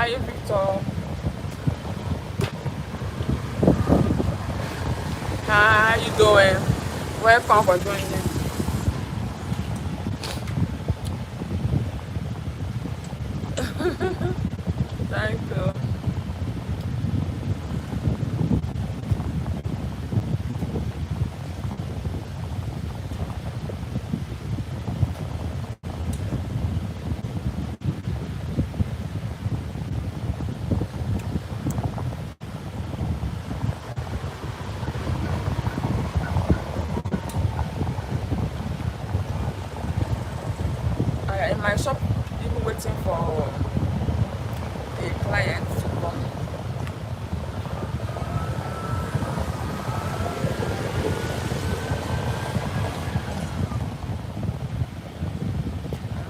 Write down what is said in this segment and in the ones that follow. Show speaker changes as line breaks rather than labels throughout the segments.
Hi, Victor. How you doing? Welcome for joining. Thank you. In my shop, even waiting for a client to come.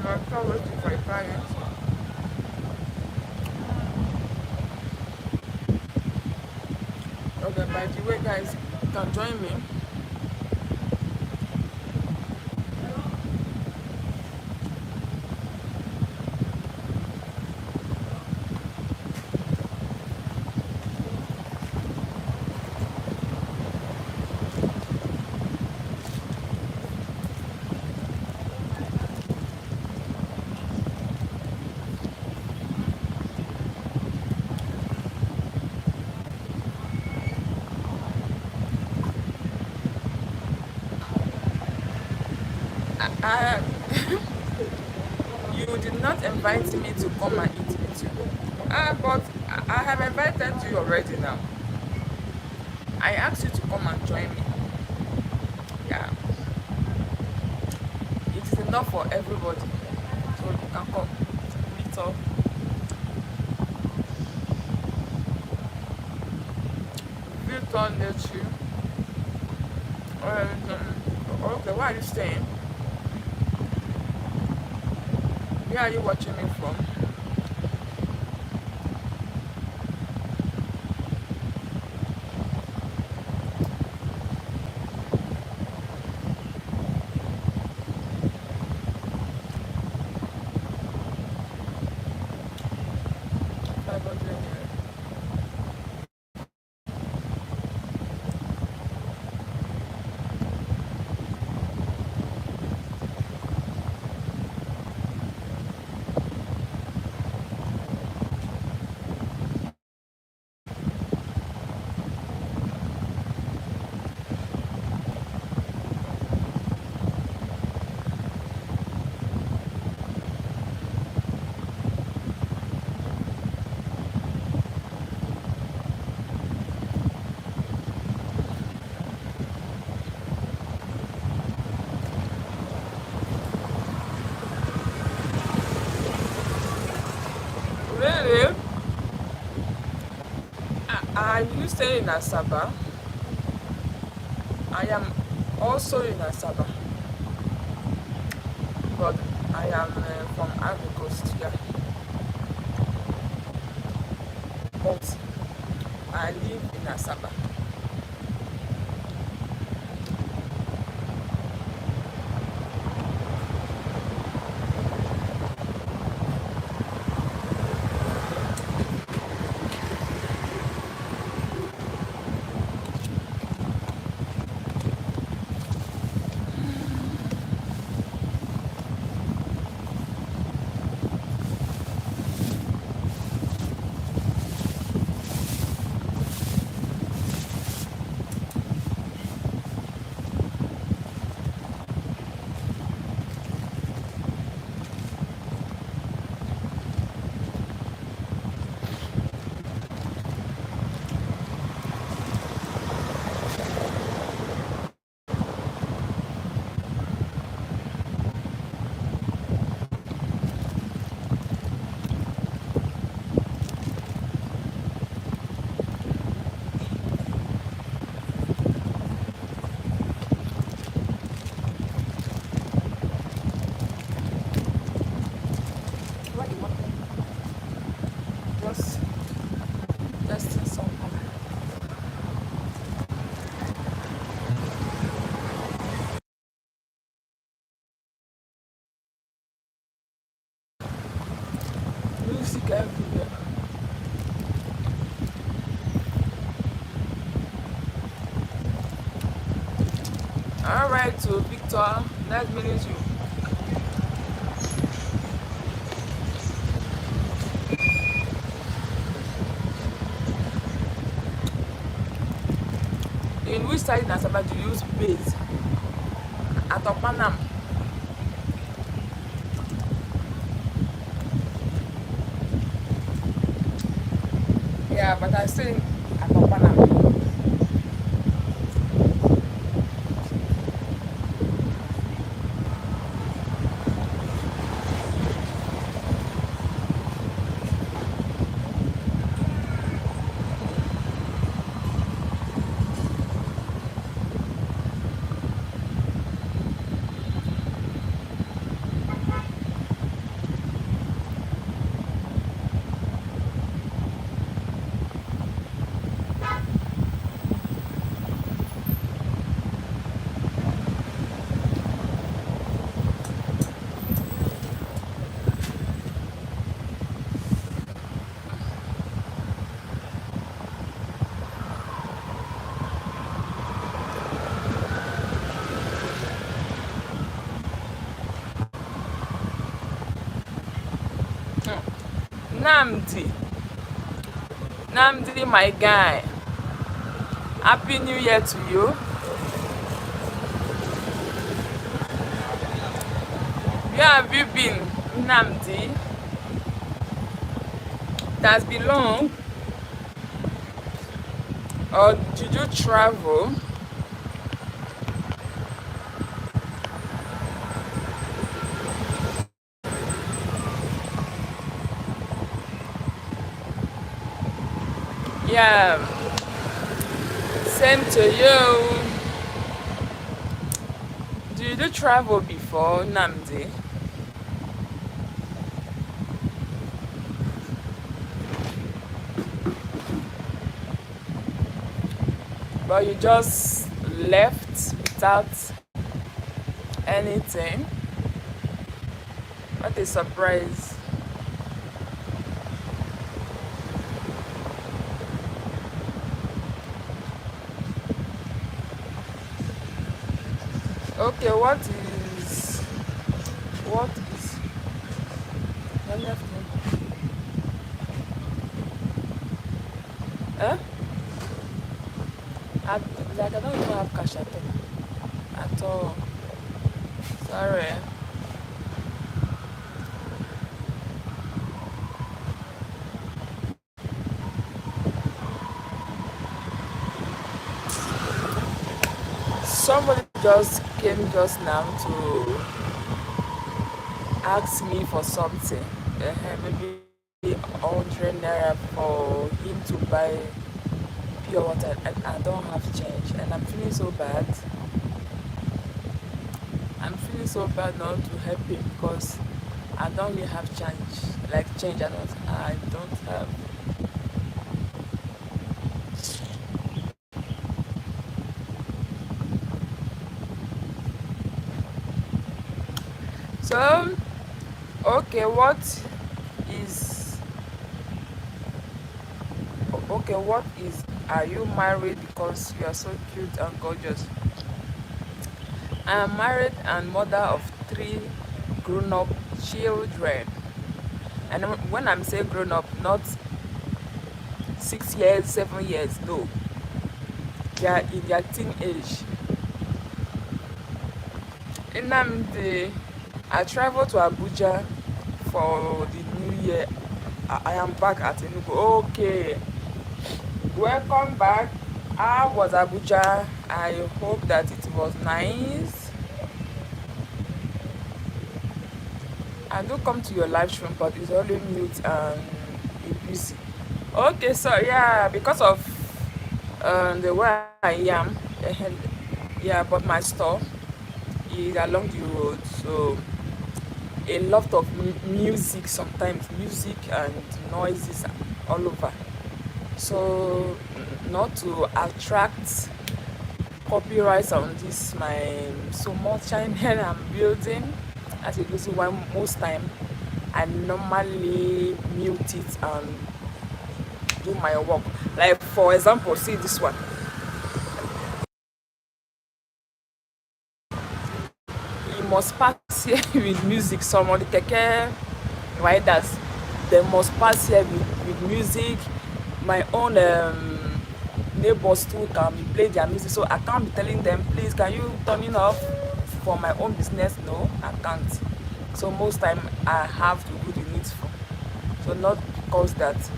I'm still waiting for a client. Okay, by the way, guys, you can join me. I, you did not invite me to come and eat with you. But I have invited you already now. I asked you to come and join me. Yeah, it is enough for everybody. So you can come. Meet up. Victor let you. Okay, where are you staying? Where are you watching me from? Really? Are you staying in Asaba? I am also in Asaba, but I am from Ivory Coast, yeah. But I live in Asaba. What do you want? Just, just some. Music everywhere. All right, so Victor, nice meeting you. In which side in Asaba do you use base? At Opanam. Yeah, but I stay at Opanam. Namdi. Namdi, my guy. Happy New Year to you. Where have you been, Namdi? It has been long. Or did you travel? Yeah, same to you. Did you travel before, Namdi? But you just left without anything? What a surprise. Okay, what is I left him. Eh? Like I don't even have cash at all. At all. Sorry. Somebody just came just now to ask me for something. Maybe 100 naira for him to buy pure water, and I don't have change, and I'm feeling so bad. I'm feeling so bad not to help him because I don't really have change. Like change, I don't have. So okay, is what is, are you married? Because you are so cute and gorgeous. I am married and mother of three grown-up children. And when I'm saying grown-up, not 6 years, 7 years, no. They are in their teenage. I traveled to Abuja for the new year. I am back at Enugu. Okay, welcome back. How was Abuja? I hope that it was nice. I do come to your live stream, but it's only mute and busy. Okay, so yeah, because of the way I am, yeah, but my store is along the road, so a lot of music, sometimes music and noises all over. So not to attract copyrights on this my small channel I'm building, as you can see, why most time I normally mute it and do my work. Like for example, see this one. must pass here with music. Some of the keke riders, they must pass here with music. My own neighbors too can be play their music, so I can't be telling them, please can you turn it off for my own business. No, I can't. So most time I have to do the needful. So not because that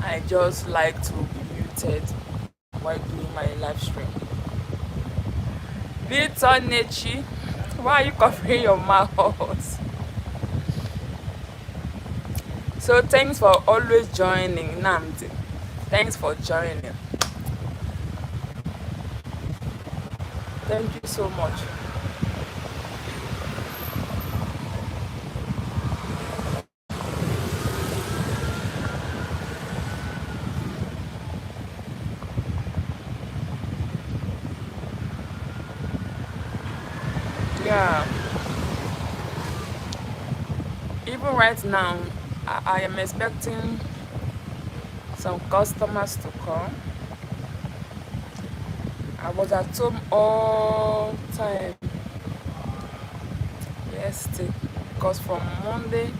I just like to be muted while doing my live stream. Peter Nechi, why are you covering your mouth? So thanks for always joining, Namdi. Thanks for joining. Thank you so much. Yeah, even right now, I am expecting some customers to come. I was at home all time yesterday because from Monday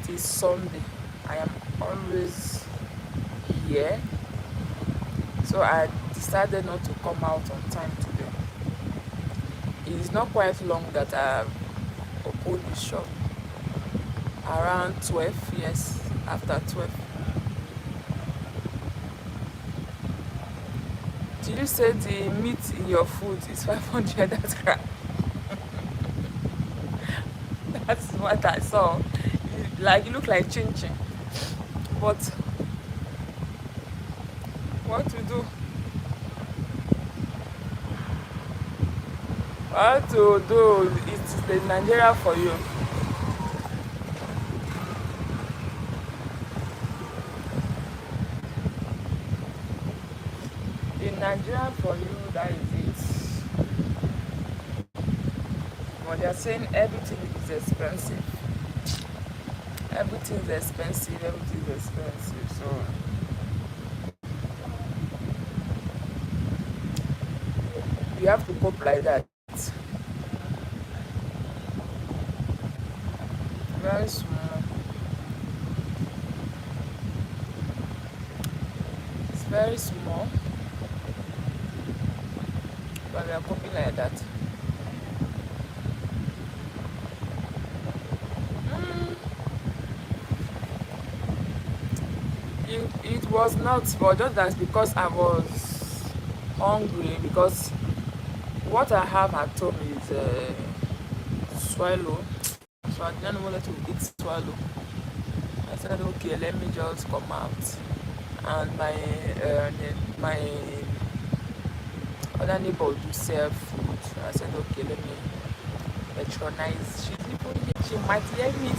till Sunday I am always here. So I decided not to come out on time today. It is not quite long that I opened the shop. Around 12, yes, after 12. Did you say the meat in your food is 500? That's right. That's what I saw. Like, it looked like chin chin. But what to do? What to do? It's the Nigeria for you. In Nigeria for you, that is it. But they're saying everything is expensive. Everything is expensive. Everything is expensive. So you have to cope like that. Very small. It's very small. But we are coping like that. Mm, it was not, but just that because I was hungry. Because what I have at home is swallow. So I didn't want to eat swallow. I said, okay, let me just come out. And my other neighbor do sell food. I said, okay, let me patronize. She's even here. She might hear me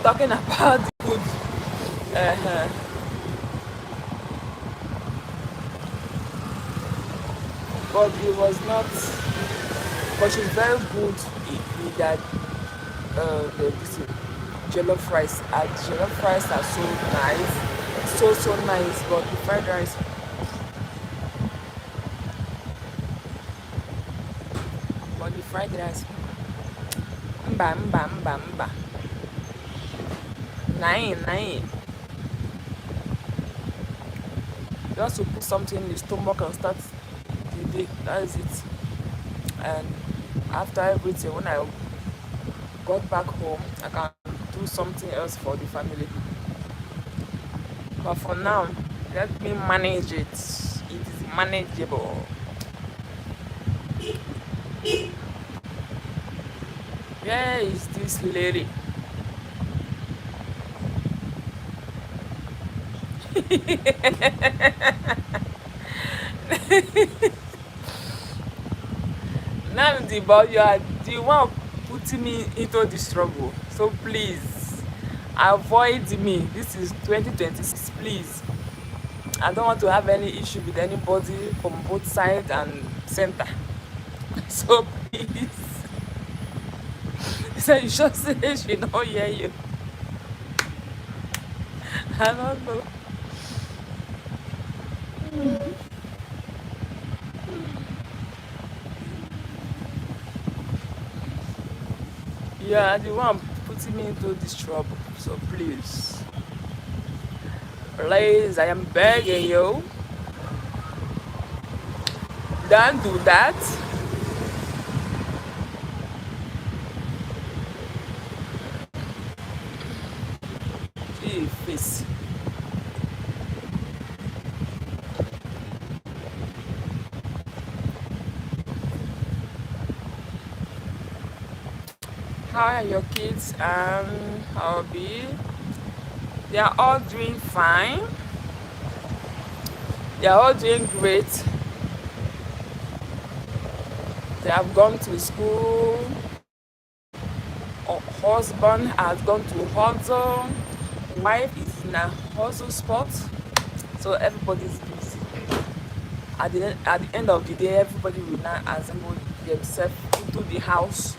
talking about the food. Uh-huh. But it was not. But she's very good with that. This jollof rice. And jollof rice are so nice, so nice. But the fried rice, mba mba mba mba. Nine. Just to put something in the stomach and start the day. That is it. And after everything, when I got back home, I can do something else for the family. But for now, let me manage it. It is manageable. Where is this lady? Now you are the one putting me into the struggle. So please avoid me. This is 2026. Please. I don't want to have any issue with anybody from both sides and center. So please. So you should say she don't hear you. I don't know. You are the one putting me into this trouble. So please, please, I am begging you, don't do that. Please. How are your kids and hobby? They are all doing fine. They are all doing great. They have gone to school. Our husband has gone to hustle. Wife is in a hustle spot. So everybody's busy. At the end of the day, everybody will now assemble themselves into the house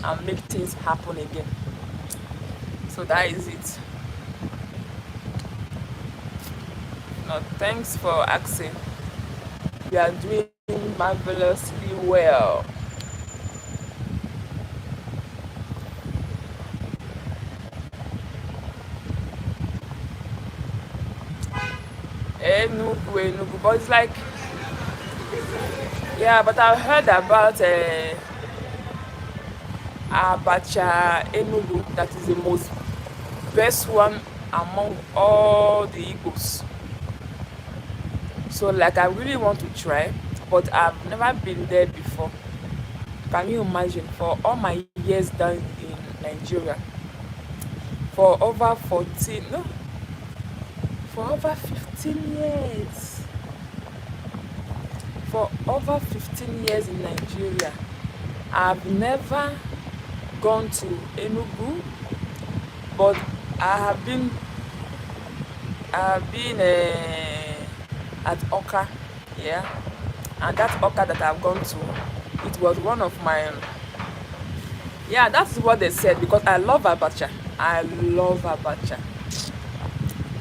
and make things happen again. So that is it. No, thanks for asking. We are doing marvelously well. Enugu, but it's like, yeah, but I heard about Abacha Enugu, that is the most best one among all the Igbos. So like I really want to try, but I've never been there before. Can you imagine, for all my years down in Nigeria, for over 14, no, for over 15 years, for over 15 years in Nigeria, I've never gone to Enugu, but I have been at Oka, yeah, and that Oka that I've gone to, it was one of my, yeah, that's what they said, because I love abacha. I love abacha.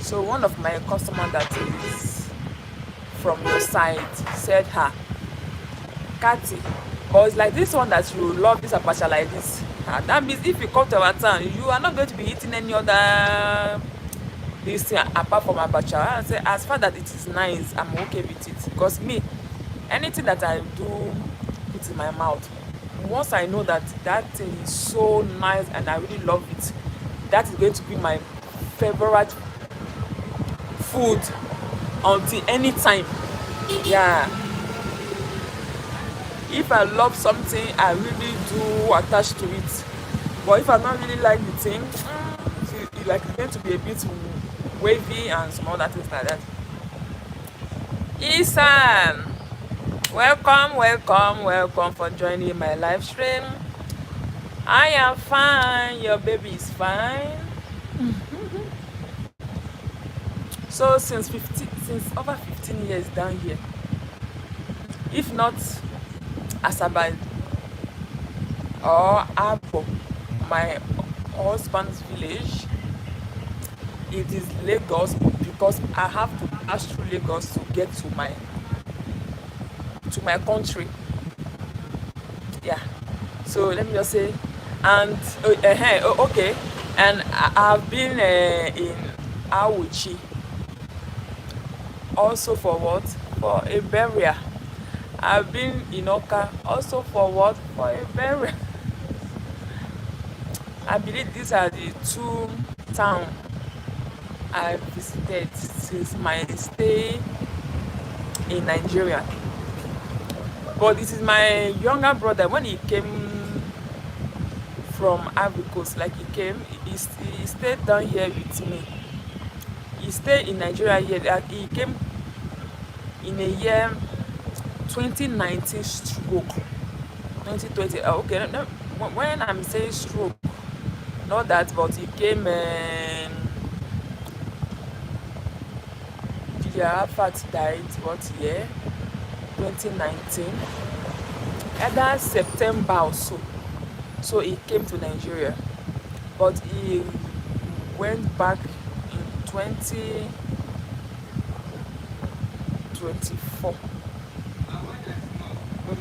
So one of my customers that is from your side said, Katy, but it's like this one that you love this abacha like this. That means if you come to our town, you are not going to be eating any other this thing apart from abacha. I say, as far that it is nice, I'm okay with it. Because me, anything that I do put in my mouth, once I know that that thing is so nice and I really love it, that is going to be my favorite food until any time. Yeah, if I love something, I really do attach to it. But if I don't really like the thing, it's like it's going to be a bit wavy and some other things like that. Isan, welcome for joining my live stream. I am fine. Your baby is fine. So since over 15 years down here, if not Asaba or Abo, my husband's village, it is Lagos, because I have to pass through Lagos to get to my country. Yeah. So let me just say, and okay, and I've been in Awuchi also for what? For a burial. I've been in Oka also for what? For a burial. I believe these are the two towns I visited since my stay in Nigeria. But this is my younger brother. When he came from Ivory Coast, like he stayed down here with me. He stayed in Nigeria here. He came in a year 2019 stroke 2020. Okay, no, when I'm saying stroke, not that, but he came Arafat died what year? 2019. Either September or so. So he came to Nigeria. But he went back in 2024.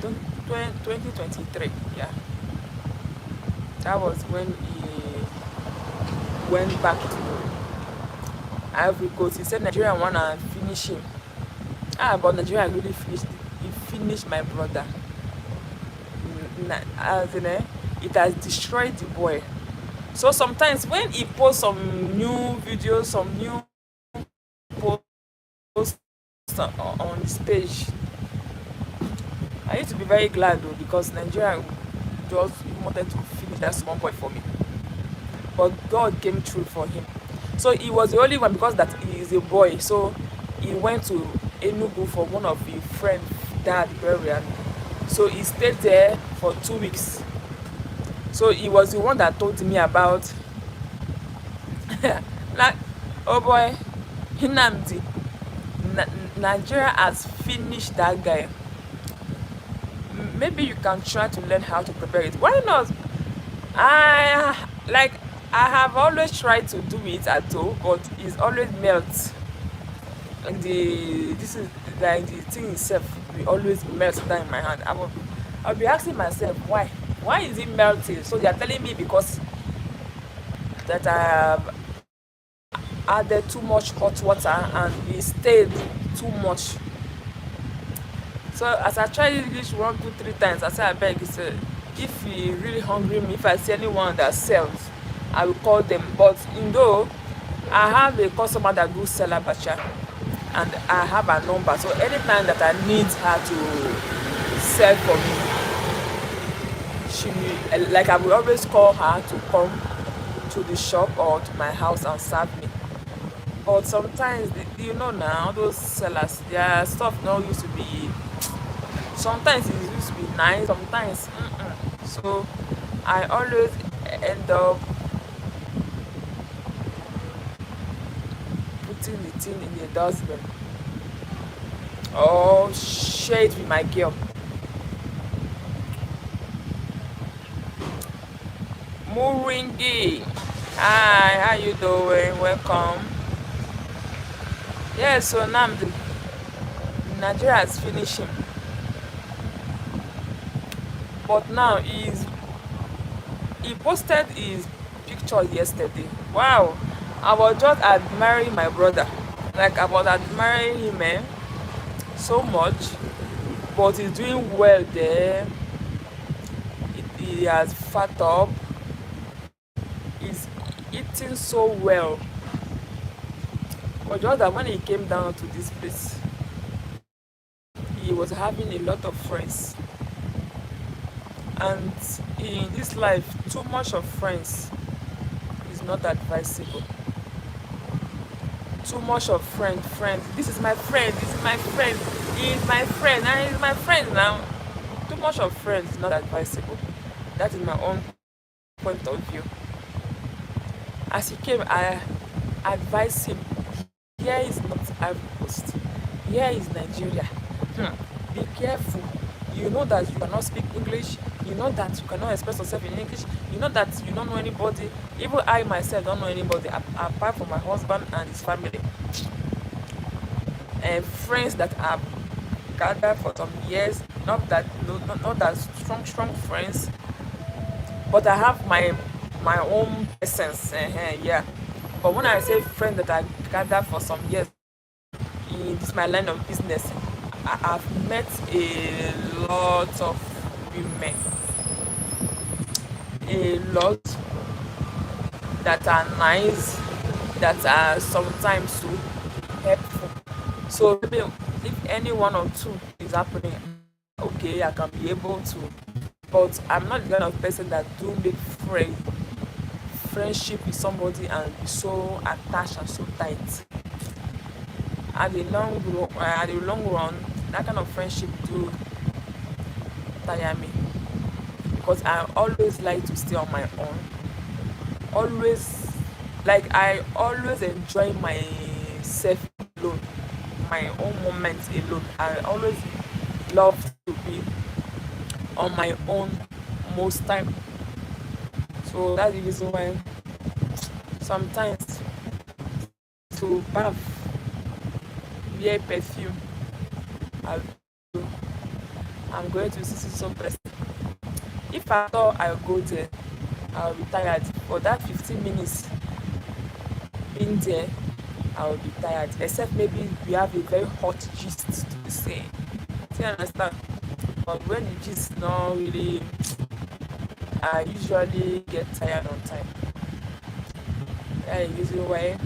2023, yeah. That was when he went back to Ivory Coast. He said Nigeria wanna finish him. But Nigeria really finished. He finished my brother. As in, it has destroyed the boy. So sometimes when he posts some new videos, some new posts on his page, I used to be very glad though, because Nigeria just wanted to finish that small boy for me. But God came through for him. So he was the only one, because that he is a boy. So he went to Enugu for one of his friend's dad burial. So he stayed there for 2 weeks. So he was the one that told me about like, oh boy, Hinamdi, Nigeria has finished that guy. Maybe you can try to learn how to prepare it. Why not? I like I have always tried to do it at home, but it's always melt. And this is like the thing itself will always melt down in my hand. I'll be asking myself why. Why is it melting? So they are telling me because that I have added too much hot water and it stayed too much. So as I tried it this 1, 2, 3 times, I said I beg, if you really hungry me, if I see anyone that sells, I will call them. But though I have a customer that do sell abacha and I have a number, so anytime that I need her to sell for me, she will, like, I will always call her to come to the shop or to my house and serve me. But sometimes, you know, now those sellers, their stuff now used to be, sometimes it used to be nice, sometimes so I always end up putting the thing in the dustbin or share it with my girl. Muringi, hi, how you doing? Welcome. Yeah, so now Nigeria has finished him, but now he posted his picture yesterday. Wow, I was just admiring my brother, like I was admiring him, so much. But he's doing well there. He has fat up. He's eating so well. But just that when he came down to this place, he was having a lot of friends. And in this life, too much of friends is not advisable. Too much of friend. This is my friend, this is my friend, he is my friend, and he's my friend now. Too much of friends is not advisable. That is my own point of view. As he came, I advised him, here is not Ivory Coast. Here is Nigeria. Be careful. You know that you cannot speak English. You know that you cannot express yourself in English. You know that you don't know anybody. Even I myself don't know anybody apart from my husband and his family. And friends that I've gathered for some years. Not that strong friends. But I have my own essence. Yeah. But when I say friends that I gathered for some years in this my line of business, I've met a lot of women, a lot that are nice, that are sometimes so helpful. So maybe if any one or two is happening, okay, I can be able to. But I'm not the kind of person that do make friendship with somebody and be so attached and so tight. At the long run, that kind of friendship do tire me, because I always like to stay on my own. Always, like, I always enjoy myself alone, my own moments alone. I always love to be on my own most time. So that's the reason why sometimes to bath, wear perfume, I do. I'm going to see some person. If I thought I go there, I'll be tired. For that 15 minutes being there, I will be tired. Except maybe we have a very hot gist to say. Do you understand? But when the gist not really, I usually get tired on time. That is the reason why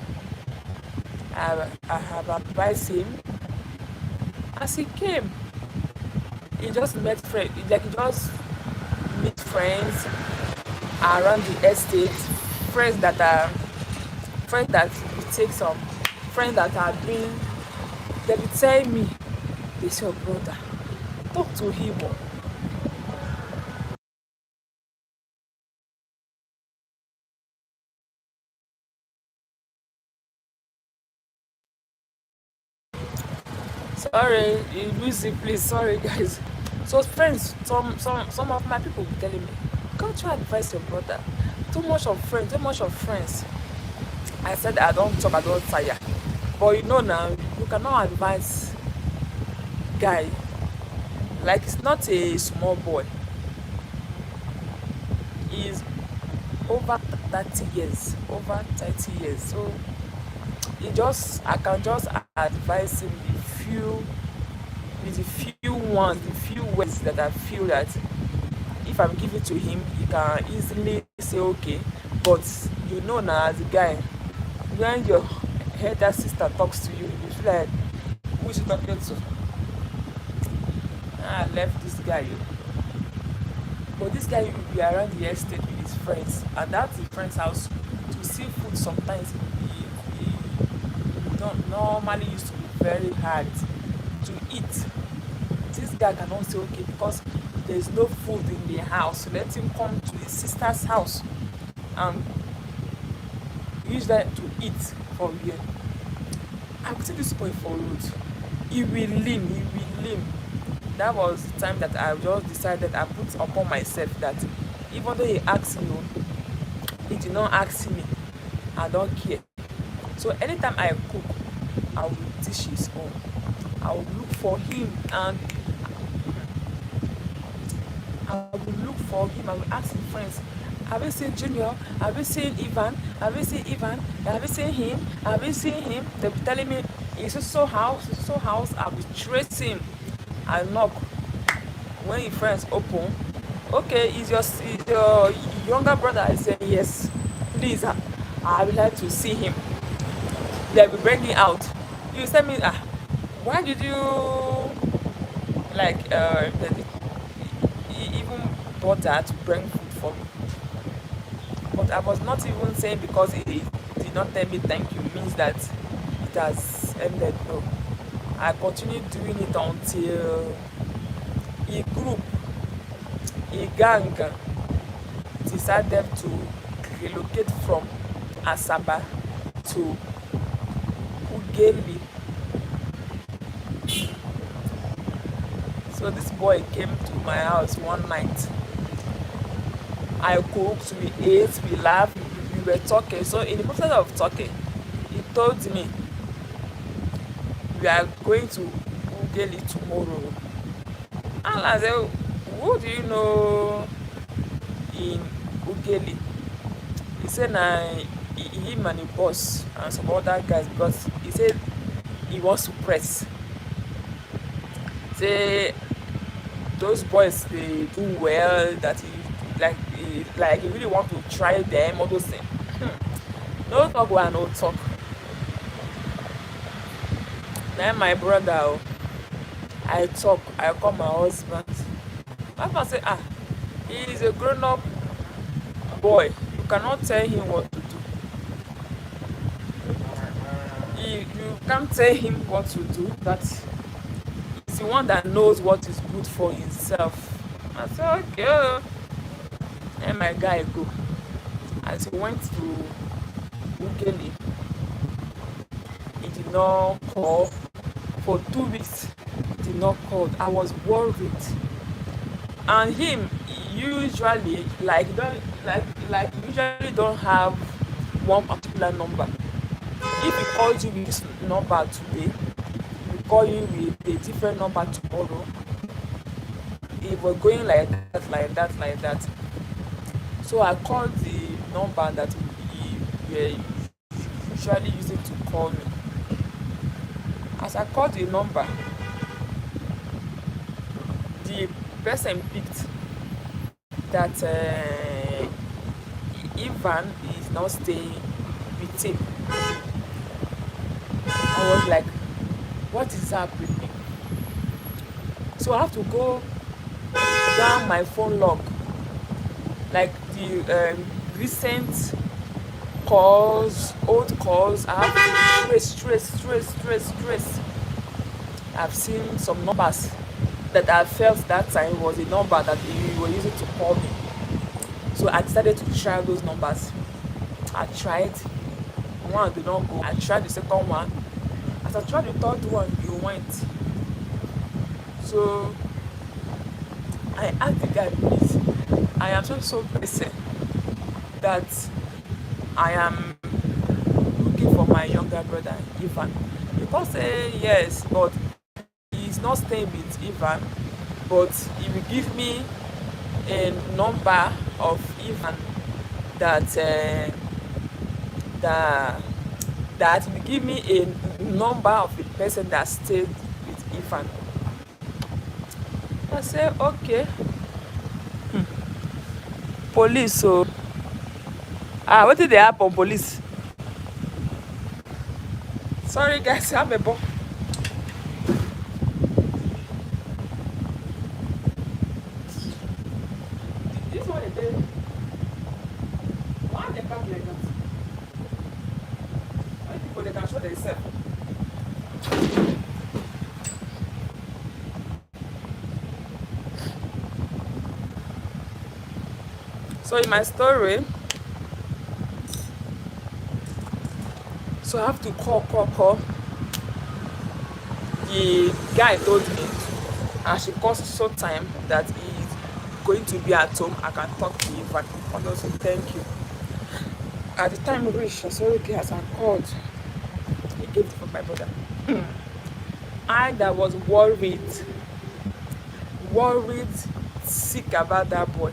I have advised him as he came. He just met friends, like he just meet friends around the estate, friends that are friends that he takes some, friends that are doing. They be tell me, they say, oh brother, talk to him. Oh. Sorry, you lose it, please. Sorry, guys. So friends, some of my people be telling me, can't you advise your brother? Too much of friends, too much of friends. I said I don't talk, I don't tire. But you know now, you cannot advise guy. Like it's not a small boy. He's over 30 years, over 30 years. So I can just advise him the few ones, the few words that I feel that if I'm giving to him, he can easily say okay. But you know now as a guy, when your elder sister talks to you, you feel like who is she talking to? I left this guy. But this guy will be around the estate with his friends, and that's his friend's house. To see food sometimes he don't normally used to be very hard to eat. This guy cannot say okay because there's no food in the house. Let him come to his sister's house and use that to eat from here. I will see this boy for road. He will lean. That was the time that I just decided I put upon myself that even though he asked me, he did not ask me. I don't care. So anytime I cook, I will dish his own. I will look for him and I will ask his friends, have you seen Junior? Have you seen Ivan? Have you seen Ivan? Have you seen him? Have you seen him? They'll be telling me, it's so house. I will trace him. I knock. When your friends open, okay, is your younger brother? I say, yes. Please, I would like to see him. They'll be bringing out. You tell me, why did you, like, even bother to bring food for me? But I was not even saying because he did not tell me thank you means that it has ended. No. I continued doing it until a gang decided to relocate from Asaba to Ugeli. So this boy came to my house one night. I cooked, we ate, we laughed, we were talking. So in the process of talking, he told me we are going to Ugeli tomorrow. And I said, who do you know in Ugeli? He said, him and the boss and some other guys, because he said he wants to press. Say those boys, they do well, that he really want to try them, all those things. No talk, well, no talk. Then my brother, I call my husband. My husband say, he is a grown-up boy. You cannot tell him what to do. You can't tell him what to do. That he's the one that knows what is good for himself. I said, okay. And my guy go. As he went to Ugeli, he did not call for 2 weeks. He did not call. I was worried. And him usually usually don't have one particular number. If he calls you with this number today, he will call you with a different number tomorrow. It was going like that. So I called the number that he were usually using to call me. As I called the number, the person picked that Ivan is not staying with him. I was like, what is happening? So I have to go down my phone log, like the recent calls, old calls. I have to trace. I've seen some numbers that I felt that time was a number that they were using to call me. So I decided to try those numbers. I tried. One did not go. I tried the second one. As I tried the third one, it went. So I asked the guy, please, I am so busy that I am looking for my younger brother, Ivan. You can't say yes, but he's not staying with Ivan, but he will give me a number of Ivan that that will give me a number of the person that stayed with Ivan. I say okay. Police, so what did they happen? Police. Sorry guys, I'm a boy. This one is there. Why they come like that? Why people they can show themselves? So in my story, so I have to call. The guy told me I should call so time that he's going to be at home. I can talk to him, but also thank you. At the time reached, I said okay, as I called, he gave it for my brother. I that was worried, sick about that boy.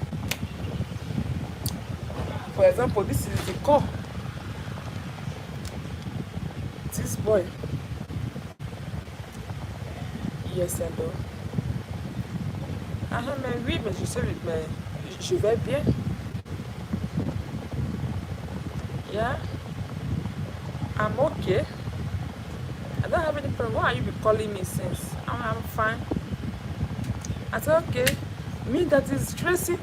For example, this is the call. This boy. Yes, hello. Ah, mais oui, mais je sais, mais je vais bien. Yeah, I'm okay. I don't have any problem. Why are you be calling me since? I'm fine. I said, okay. Me that is Tracy.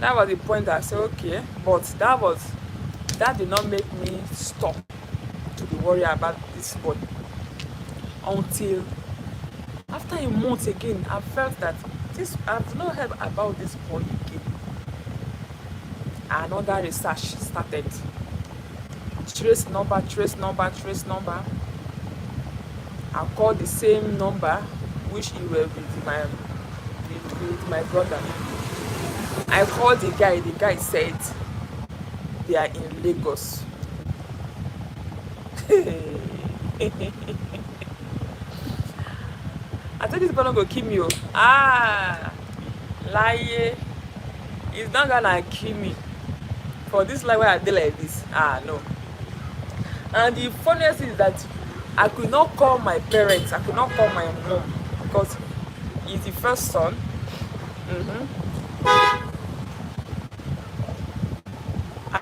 That was the point. I said, okay. But that did not make me stop to be worried about this boy. Until after a month again, I felt that I've not heard about this boy again. Another research started. Trace number. I called the same number which he was with my brother. I called the guy said they are in Lagos. I thought this gonna go kill me. Lie. It's not gonna kill me. For this life where I did like this. No. And the funniest is that I could not call my parents. I could not call my mom because he's the first son.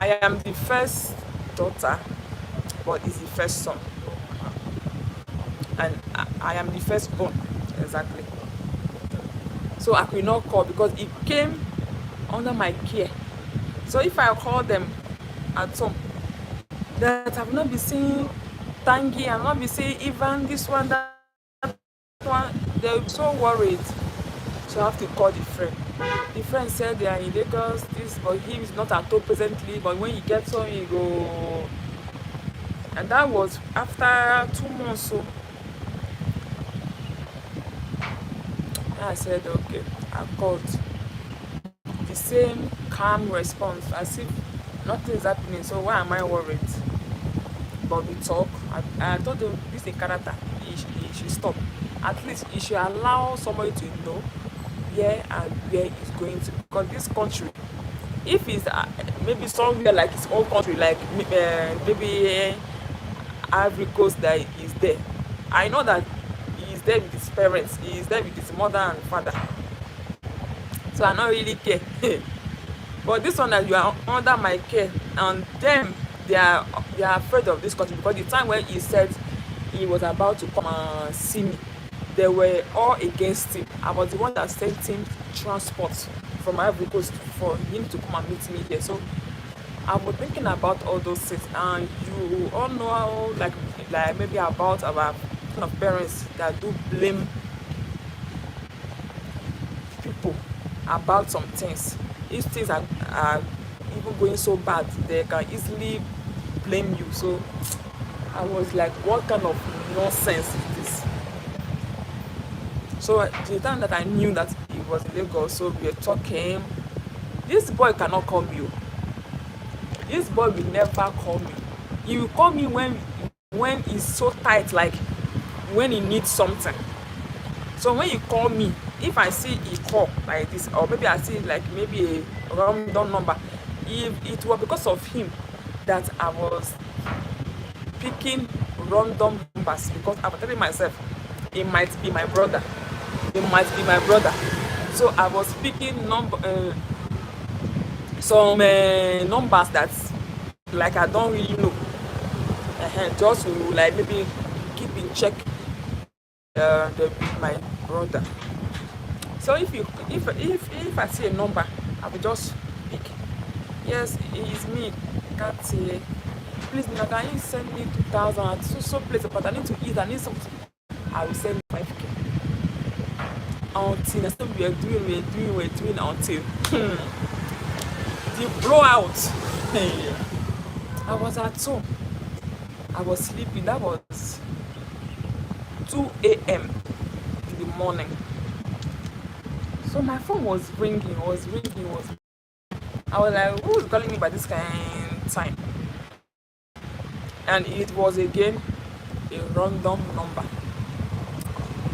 I am the first daughter, but he's the first son. And I am the first born. Exactly. So I could not call because it came under my care. So if I call them at home, that I've not been seeing Tangi, I've not been seeing Ivan, this one, that one, they'll be so worried. So I have to call the friend. The friend said they are in Lagos, this, but he is not at home presently, but when he gets home, he go. And that was after 2 months. So I said, okay, I called. The same calm response, as if nothing is happening. So why am I worried? But we talk. I told him this is a character. He should stop. At least he should allow somebody to know where and where he's going to, because this country, if it's maybe somewhere like his own country, like maybe Ivory Coast, that is there, I know that he is there with his parents, he is there with his mother and father, so I don't really care. But this one, that you are under my care, and them, they are afraid of this country, because the time when he said he was about to come and see me, they were all against him. I was the one that sent him transport from Ivory Coast for him to come and meet me here. So I was thinking about all those things, and you all know how, like maybe about our kind of parents that do blame people about some things. If things are even going so bad, they can easily blame you. So I was like, what kind of nonsense is this? So the time that I knew that he was in Lagos, so we were talking. This boy cannot call me. This boy will never call me. He will call me when he's so tight, like when he needs something. So when you call me, if I see a call like this, or maybe I see like maybe a random number, if it was because of him that I was picking random numbers, because I was telling myself it might be my brother. It might be my brother. So I was picking some numbers that like I don't really know. Just to like maybe keep in check my brother. So if I see a number, I will just pick. Yes, it is me, Katy. Please, Nina, can you send me 2,000? So please, but I need to eat. I need something. I will send 5K. Until that's what we're doing until the blowout. I was at home. I was sleeping. That was 2 a.m. in the morning. So my phone was ringing. I was like, who is calling me by this kind of time? And it was again a random number.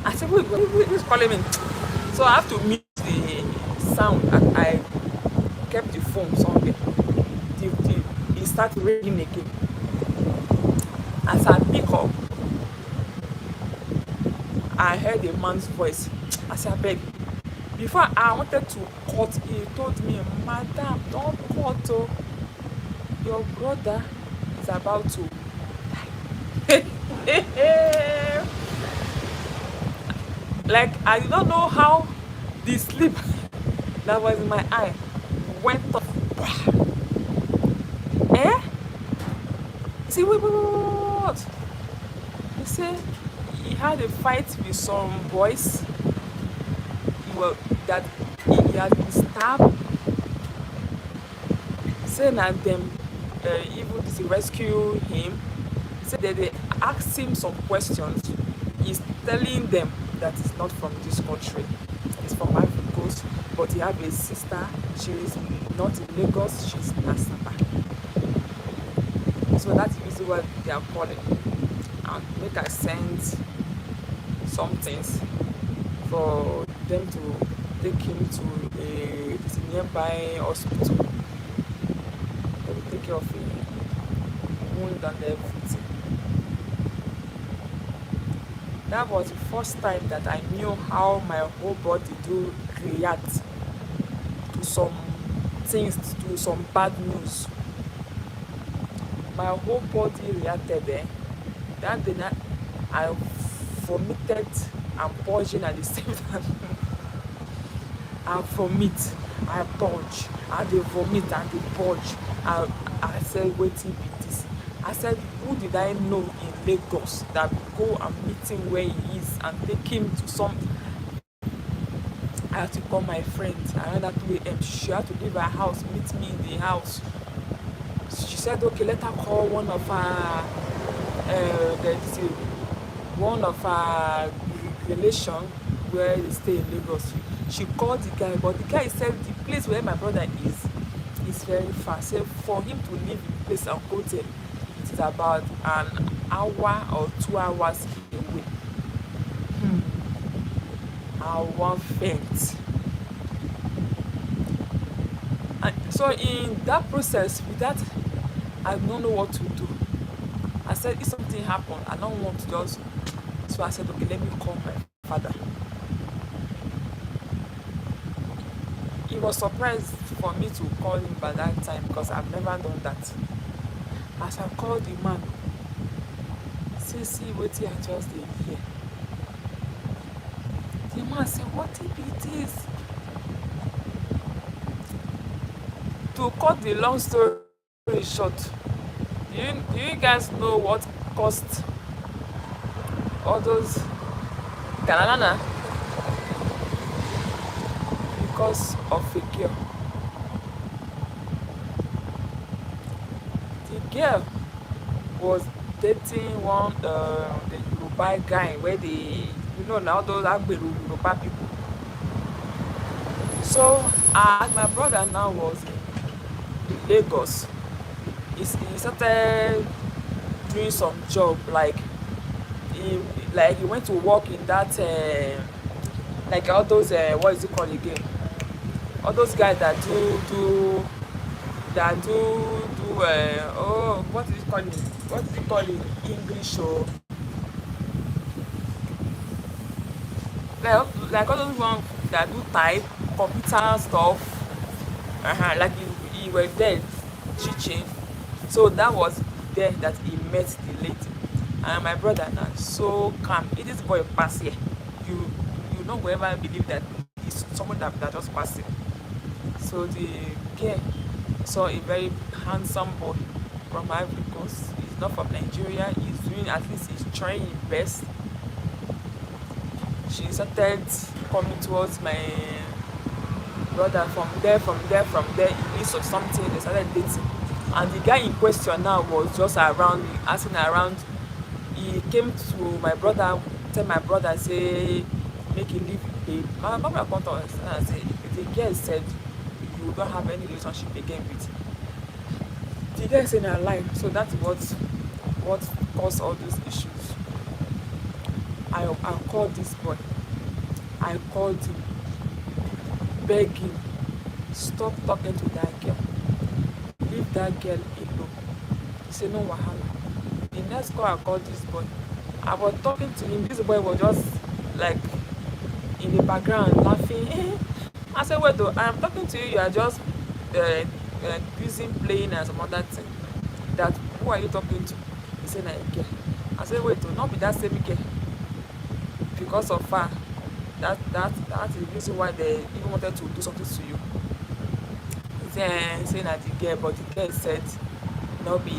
I said, who is calling me? So I have to mute the sound, and I kept the phone somewhere. It started ringing again. As I pick up, I heard a man's voice. I said, baby. Before I wanted to cut, he told me, Madam, don't cut. Oh. Your brother is about to die. Like, I don't know how the sleep that was in my eye went off. Eh? He said, what? He said he had a fight with some boys. That he had been stabbed. Saying that them even to rescue him. Said that they asked him some questions. He's telling them that he's not from this country. He's from Ivory Coast, but he has a sister. She is not in Lagos. She's in Asaba. So that's the reason why they are calling. And make I send some things for them to take him to a nearby hospital. They will take care of a wound and everything. That was the first time that I knew how my whole body do react to some things, to some bad news. My whole body reacted there. That day I vomited and purging at the same time. I vomit, I purge, I dey vomit and dey purge. I said, wait till be this. I said, who did I know in Lagos that go and meet him where he is and take him to some? I had to call my friend around at 2 a.m. She had to leave her house, meet me in the house. She said, okay, let her call one of her relation where they stay in Lagos. She called the guy, but the guy said the place where my brother is very far. So for him to leave the place and go there, it is about an hour or 2 hours away. I want faint. And so in that process, with that, I don't know what to do. I said, if something happened, I don't want to just. So I said, okay, let me call my father. He was surprised for me to call him by that time because I've never done that. As I called the man, see wetin I just did here. The man said, what if it is? To cut the long story short, do you guys know what caused all those Kanana? Because of a girl. The girl was dating one the Yoruba guy where they, now those Agberu Yoruba people. So my brother now was in Lagos. He started doing some job he he went to work in that like all those what is it called again? All those guys that do oh, what is it called? What is it called in English? Or like all those ones that do type computer stuff. Like he was there teaching. So that was there that he met the lady. And my brother now so calm. It is boy pass here. You you not go ever believe that it's someone that just passed him. So the girl saw a very handsome boy from Ivory Coast. He's not from Nigeria. He's doing, at least he's trying his best. She started coming towards my brother from there. He needs of something. They started dating. And the guy in question now was just around me, asking around. He came to my brother, tell my brother, say, make him leave the babe. My brother come to us and say, the girl said, you don't have any relationship again with. The girl said, I lie. So that's what caused all these issues. I called this boy. I called him, begged him, stop talking to that girl. Leave that girl alone. He said, no wahala. The next call I called this boy. I was talking to him. This boy was just like in the background laughing. I said, wait though, I'm talking to you. You are just busy playing and some other thing. That who are you talking to? He said, like girl. I said, wait though, not be that same girl. Because of her, that is the reason why they even wanted to do something to you. Saying that the girl, but the girl said, no be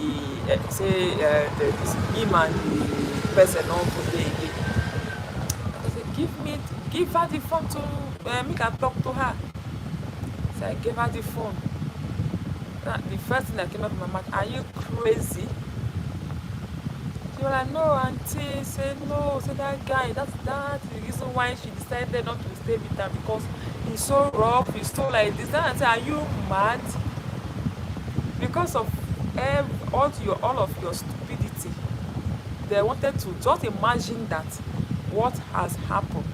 say this him and the person not put there again. I said, give her the phone to make her talk to her. So I gave her the phone. The first thing that came up in my mouth, are you crazy? She was like, no, auntie. Said no. Said that guy. That's the reason why she decided not to stay with her, because he's so rough. He's so like this. Then I said, are you mad? Because of all of your stupidity, they wanted to just imagine that what has happened.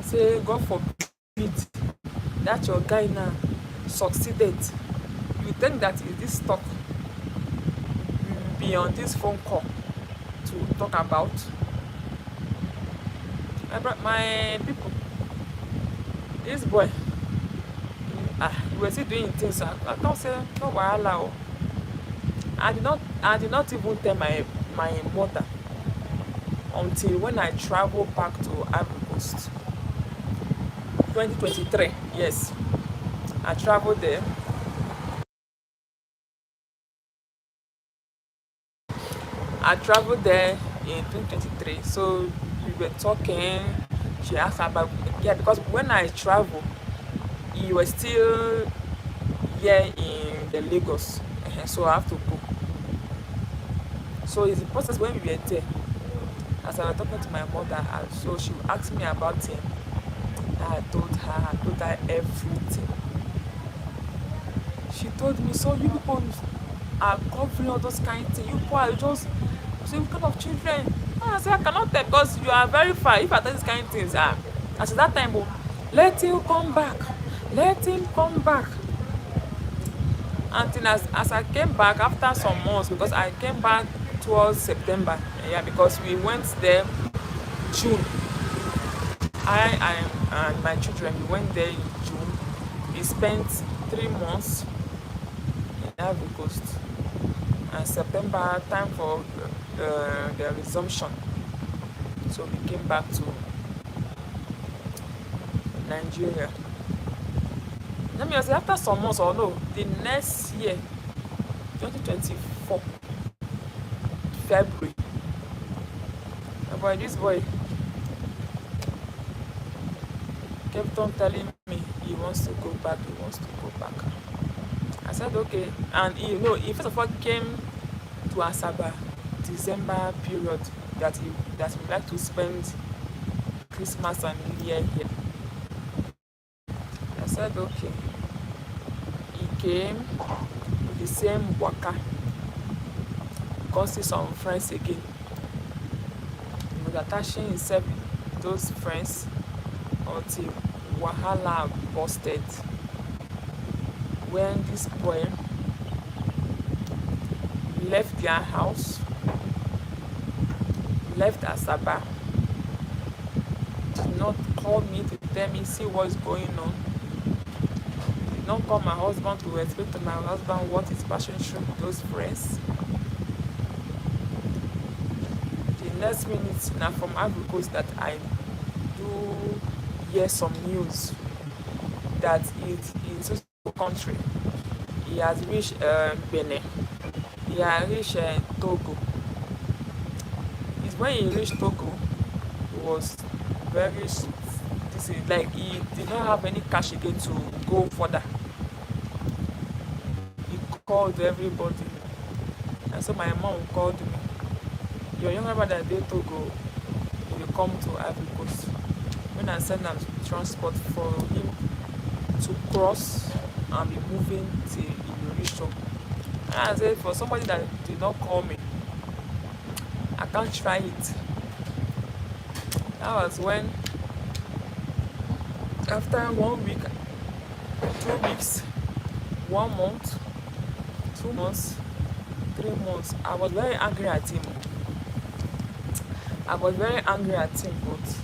Say, God forbid that your guy now succeeded. You think that is this talk be on this phone call to talk about? My people, this boy, he was still doing things. I don't say no wahala. I did not even tell my mother until when I traveled back to Ivory Coast. 2023, yes. I traveled there. I traveled there in 2023. So we were talking. She asked about, yeah, because when I traveled, he was still here in the Lagos. So I have to go. So it's the process when we were there. As I was talking to my mother, so she asked me about him. I told her everything. She told me, so you people are covering all those kind of things. You people are just same kind of children. I said, I cannot tell because you are very far. If I tell these kind of things, I said that time, let him come back. Let him come back. And then as I came back after some months, because I came back towards September, yeah, because we went there June. I and my children, we went there in June. We spent 3 months in Ivory Coast. And September, time for the resumption. So we came back to Nigeria. Let me say, after some months, or no, the next year, 2024, February. But this boy kept on telling me he wants to go back, he wants to go back. I said, okay. And he first of all came to Asaba, December period, that he would like to spend Christmas and New Year here. I said, okay. He came with the same waka. Go see some friends again. He was attaching himself with those friends until Wahala busted. When this boy left their house, left Asaba, did not call me to tell me, see what's going on. Did not call my husband to explain to my husband what is passing through with those friends. The next minute, now from Ivory Coast, that I do hear some news that it's in such a country. He has reached Benin. He has reached Togo. It's when he reached Togo, it was very, this is like he did not have any cash again to go further. He called everybody. And so my mom called me. Your younger brother, they Togo, he will come to Ivory Coast. When I send them transport for him to cross and be moving till he will reach home. And I said, for somebody that did not call me, I can't try it. That was when, after 1 week, 2 weeks, 1 month, 2 months, 3 months, I was very angry at him. I was very angry at him, but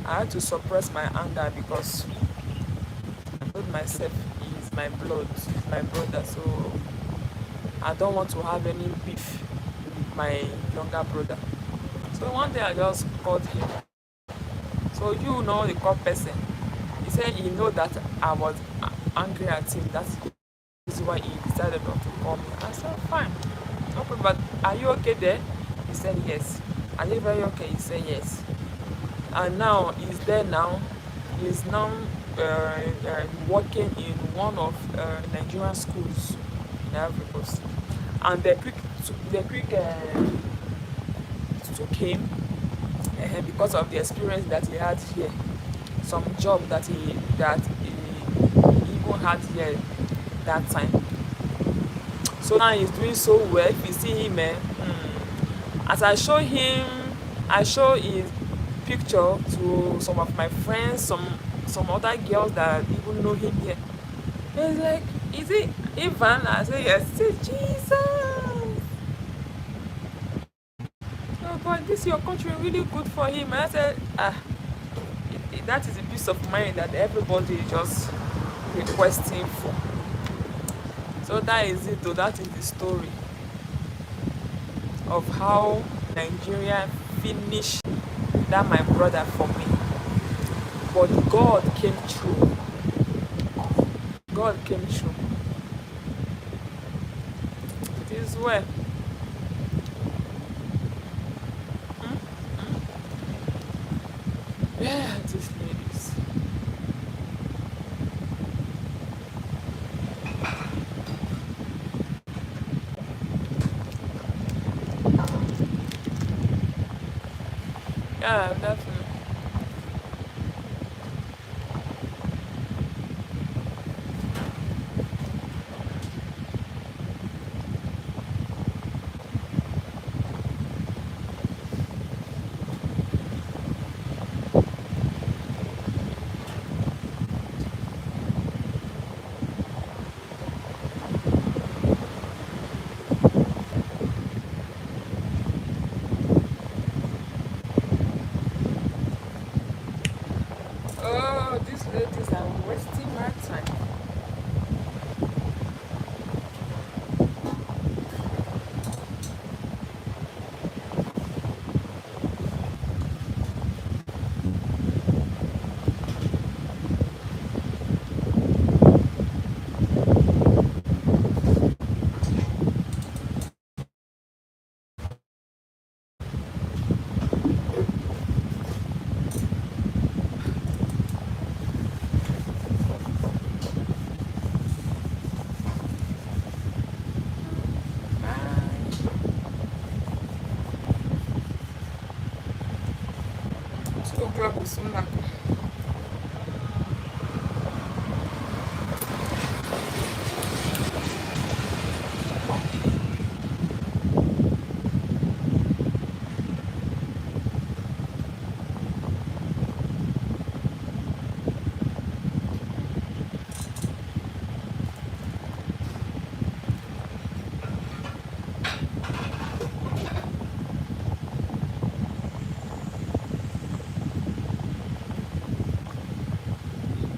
I had to suppress my anger because I told myself he's my blood, he's my brother, so I don't want to have any beef with my younger brother. So one day I just called him. So you know the call person. He said he know that I was angry at him. That's why he decided not to call me. I said, fine. Okay, but are you okay there? He said yes. Are you very okay? He said yes. And now he's there now. He's now working in one of Nigerian schools in Ivory Coast. And the quick took him because of the experience that he had here. Some job that he even had here that time. So now he's doing so well. If you see him, as I show his picture to some of my friends, some other girls that even know him here. He's like, is it Ivan? I say yes. I say, Jesus. Oh, but this your country really good for him. And I said, that is a peace of mind that everybody is just requesting for. So that is it, though. That is the story of how Nigeria finished that my brother for me. But God came through. God came through. It is well. Yeah, these ladies. Yeah, definitely. Funaku.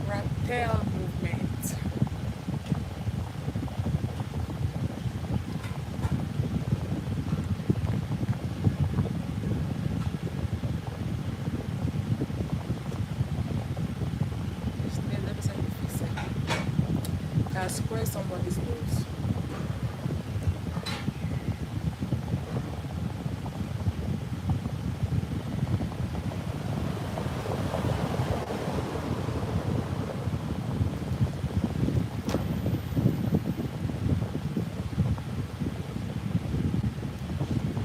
Rappel movement. Just let me say you fix it. Can square somebody's nose.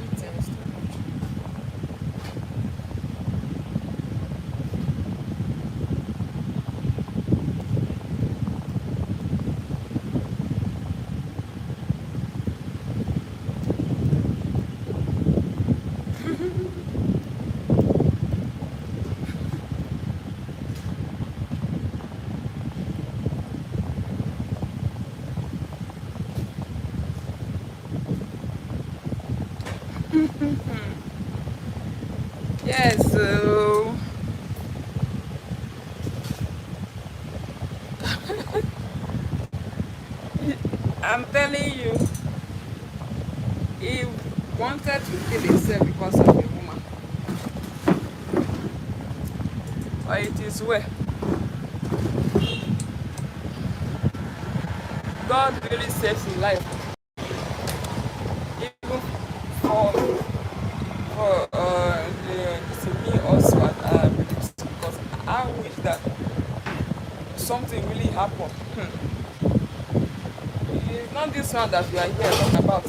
It is too much. Yes, so I'm telling you, he wanted to kill himself because of a woman. But it is well. God really saves his life. Even for me also because I wish that something really happened. It's not this one that we are here talking about.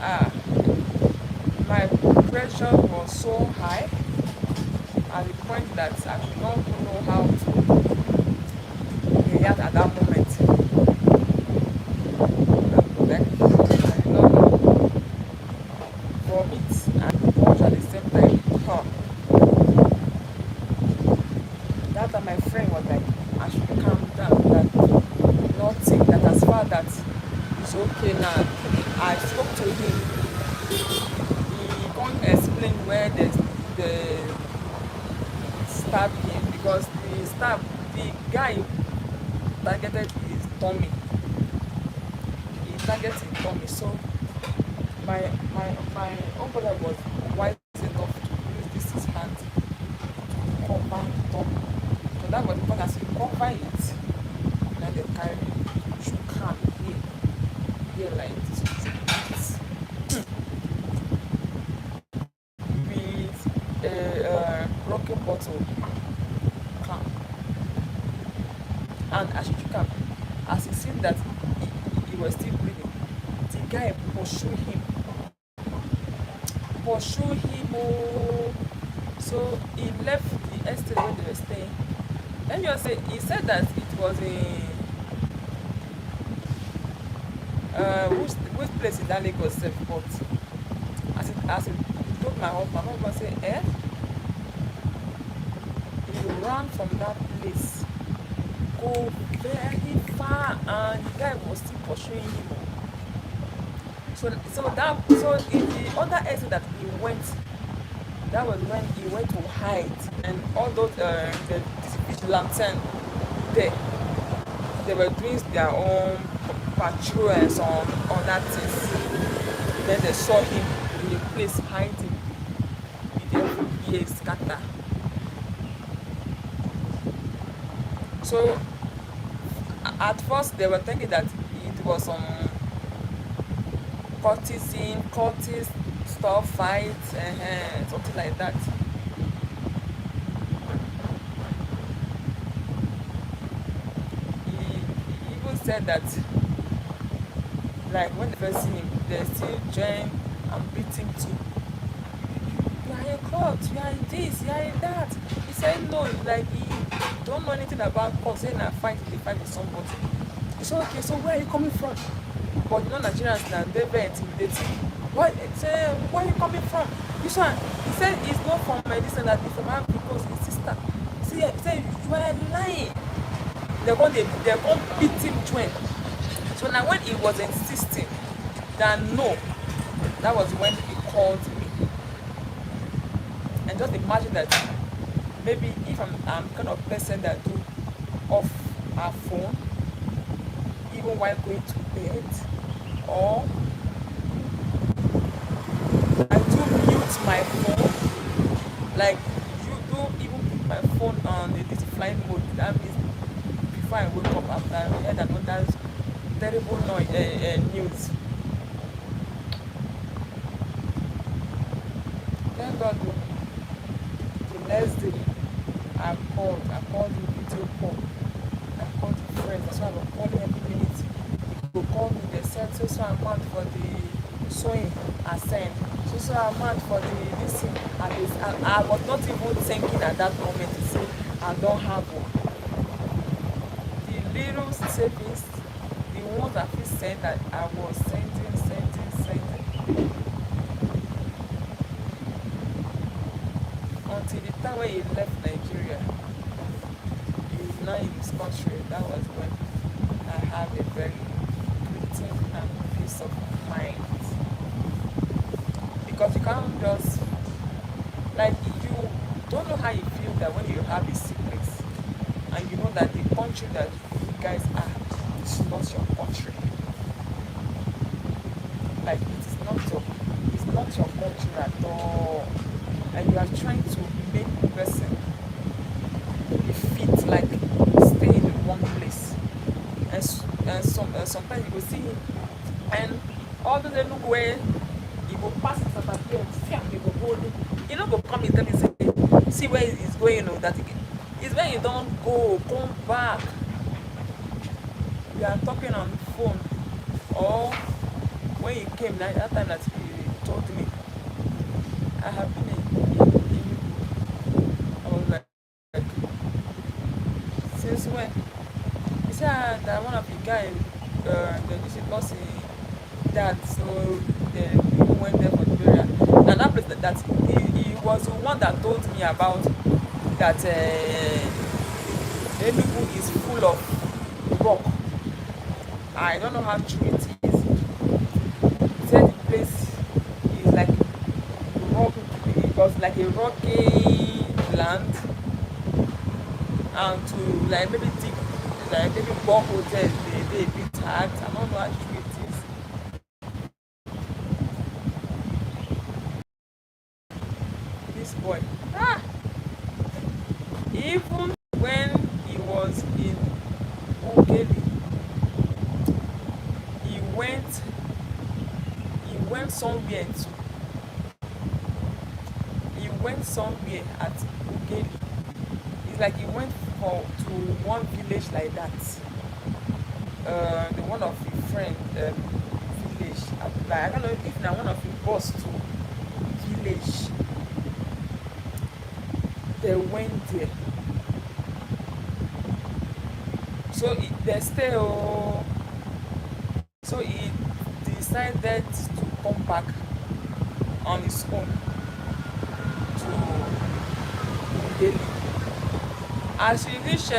Ah, my pressure was so high at the point that I did not know how to react at that moment. Like, I did not know vomit and punch at the same time. Huh. That time my friend was like, I should calm down, that nothing, that as far that it's okay now. I spoke to him. He can't explain where the stab him because the guy targeted his tummy. He targeted his tummy. So my uncle was wise enough to use this his hand to cover the tummy. So that was the point as he cover it. Then they carry should come here like this. With a broken bottle can. And as she took him, as he seen that he was still breathing, the guy pursue him. Oh. So he left the estate where they were staying. Let me just say, he said that it was in which place in that Lagos self, but as it told my husband say, he ran from that place, go very far, and the guy was still pursuing him. So in the other exit that he went, that was when he went to hide, and all those the vigilante there, they were doing their own patrol and some other things. Then they saw him in a place hiding with every ear scatter. So at first they were thinking that it was some cultist stuff fight, something like that. He even said that Like when they first see him, they still join and beat him too. You are a court, you are in this, you are in that. He said no, like he don't know anything about court, saying I fight, they fight with somebody. He said, okay, so where are you coming from? But you know Nigerians now, they're very intimidating. What say, where are you coming from? This one, he said he's not from this and that, he's from Africa because his sister. See, he said, you are lying. They're going to beat him twin. So now when he was insisting that no, that was when he called me. And just imagine that maybe if I'm kind of person that do off our phone, even while going to bed, or I do mute my phone, like you do even put my phone on this flying mode. That means before I wake up after I heard another terrible noise, news. Thank God the next day I called the video call. I called the friends, that's why I was calling every minute. They call me, they said so amount for the sewing I sent, so amount for the this thing. And I was not even thinking at that moment to say I don't have one. The little savings, the ones that we sent that I was sending. Until the time when he left Nigeria, he's now in this country. That was when I have a very good thing and peace of mind. Because you can't just, like, you don't know how you feel that when you have a sickness and you know that the country that you guys are is not your country. Like, it's not your country at all. And you are trying to make the person be fit, like stay in one place. And sometimes you go see him, and all the look where he go pass it at here, see him, he go go look. He no go come and tell you say, see where he's going, you know, that again. It's when you don't go, come back. We are talking on the phone, or when he came that time that he told me, I have been I was like, since when? He said that one of the guys, the district boss, that so the people went there for the burial. And that place that he was the one that told me about that Enugu is full of rock. I don't know how true it is. He said the place is like rock, it was like a rocky land, and to like maybe dig, like maybe bore hotels, they a bit hard. I don't know how true it is. This boy, even when he was in Ugeli, he went he went somewhere to he went somewhere at Ugeli. It's like he went to one village like that. The one of his friend village. Like, I don't know if now one of his boss to village. They went there. So they stay. Oh, so he decided to come back on his own to Delhi. As we reach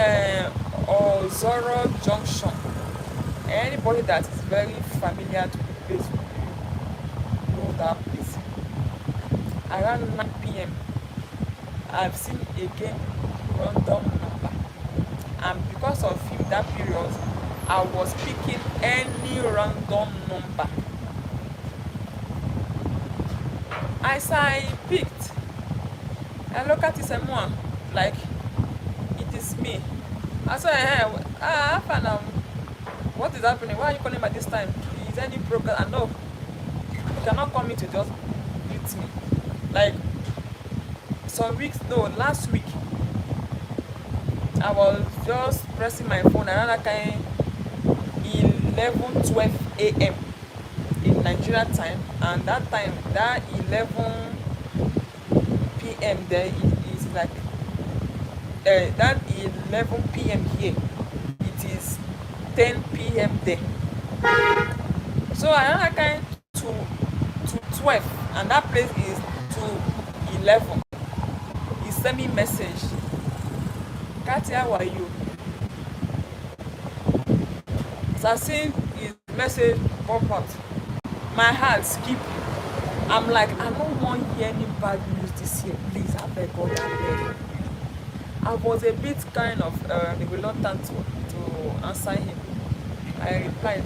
Ozoro Junction, anybody that is very familiar to the place will know that place. Around 9 p.m., I've seen again random number. And because of him that period, I was picking any random number. As I picked, I look at it and more like it is me. I said, hey, what is happening? Why are you calling at this time? Is there any program? I know you cannot call me to just beat me. Like some weeks, no, last week, I was just pressing my phone around that kind 11, 12 a.m. Nigeria time, and that time, that 11 p.m. there is like that 11 p.m. here, it is 10 p.m. there. So another kind to 12, and that place is to 11. He sent me message, Katy, how are you? So I seen his message pop out. My heart skip. I'm like, I don't want to hear any bad news this year. Please, I beg God, I beg. I was a bit kind of reluctant to answer him. I replied,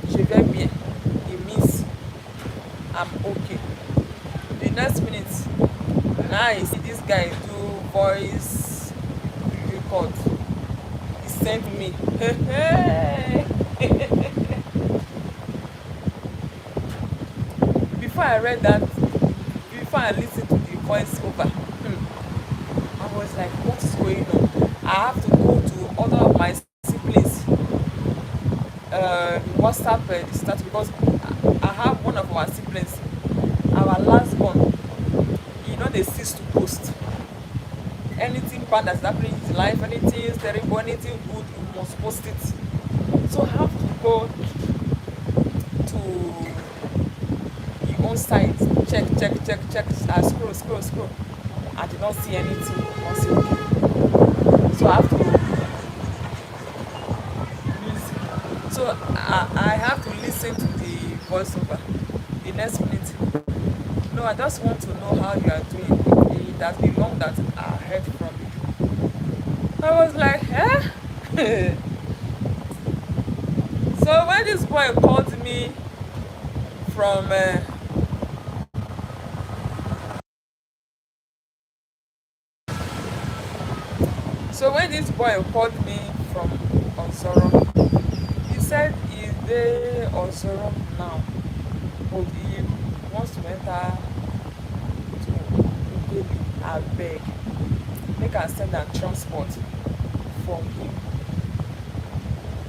Je vais bien. It means I'm okay. The next minute, now I see this guy do voice record. He sent me. Before I read that, before I listened to the voice over, I was like, what is going on? I have to go to other of my siblings WhatsApp status, because I have one of our siblings, our last born. They cease to post anything bad that's happening in his life, anything terrible, anything good, you must post it. So I have to go to your own site, check. I scroll. I did not see anything. I say, okay. So I have to listen. So I have to listen to the voiceover. The next minute, no, I just want to know how you are doing. It has been long that I heard from you. I was like, eh? So when this boy called me from Osoro, he said he's there Osoro now, but he wants to enter to Ughelli. I beg, make I send a transport from him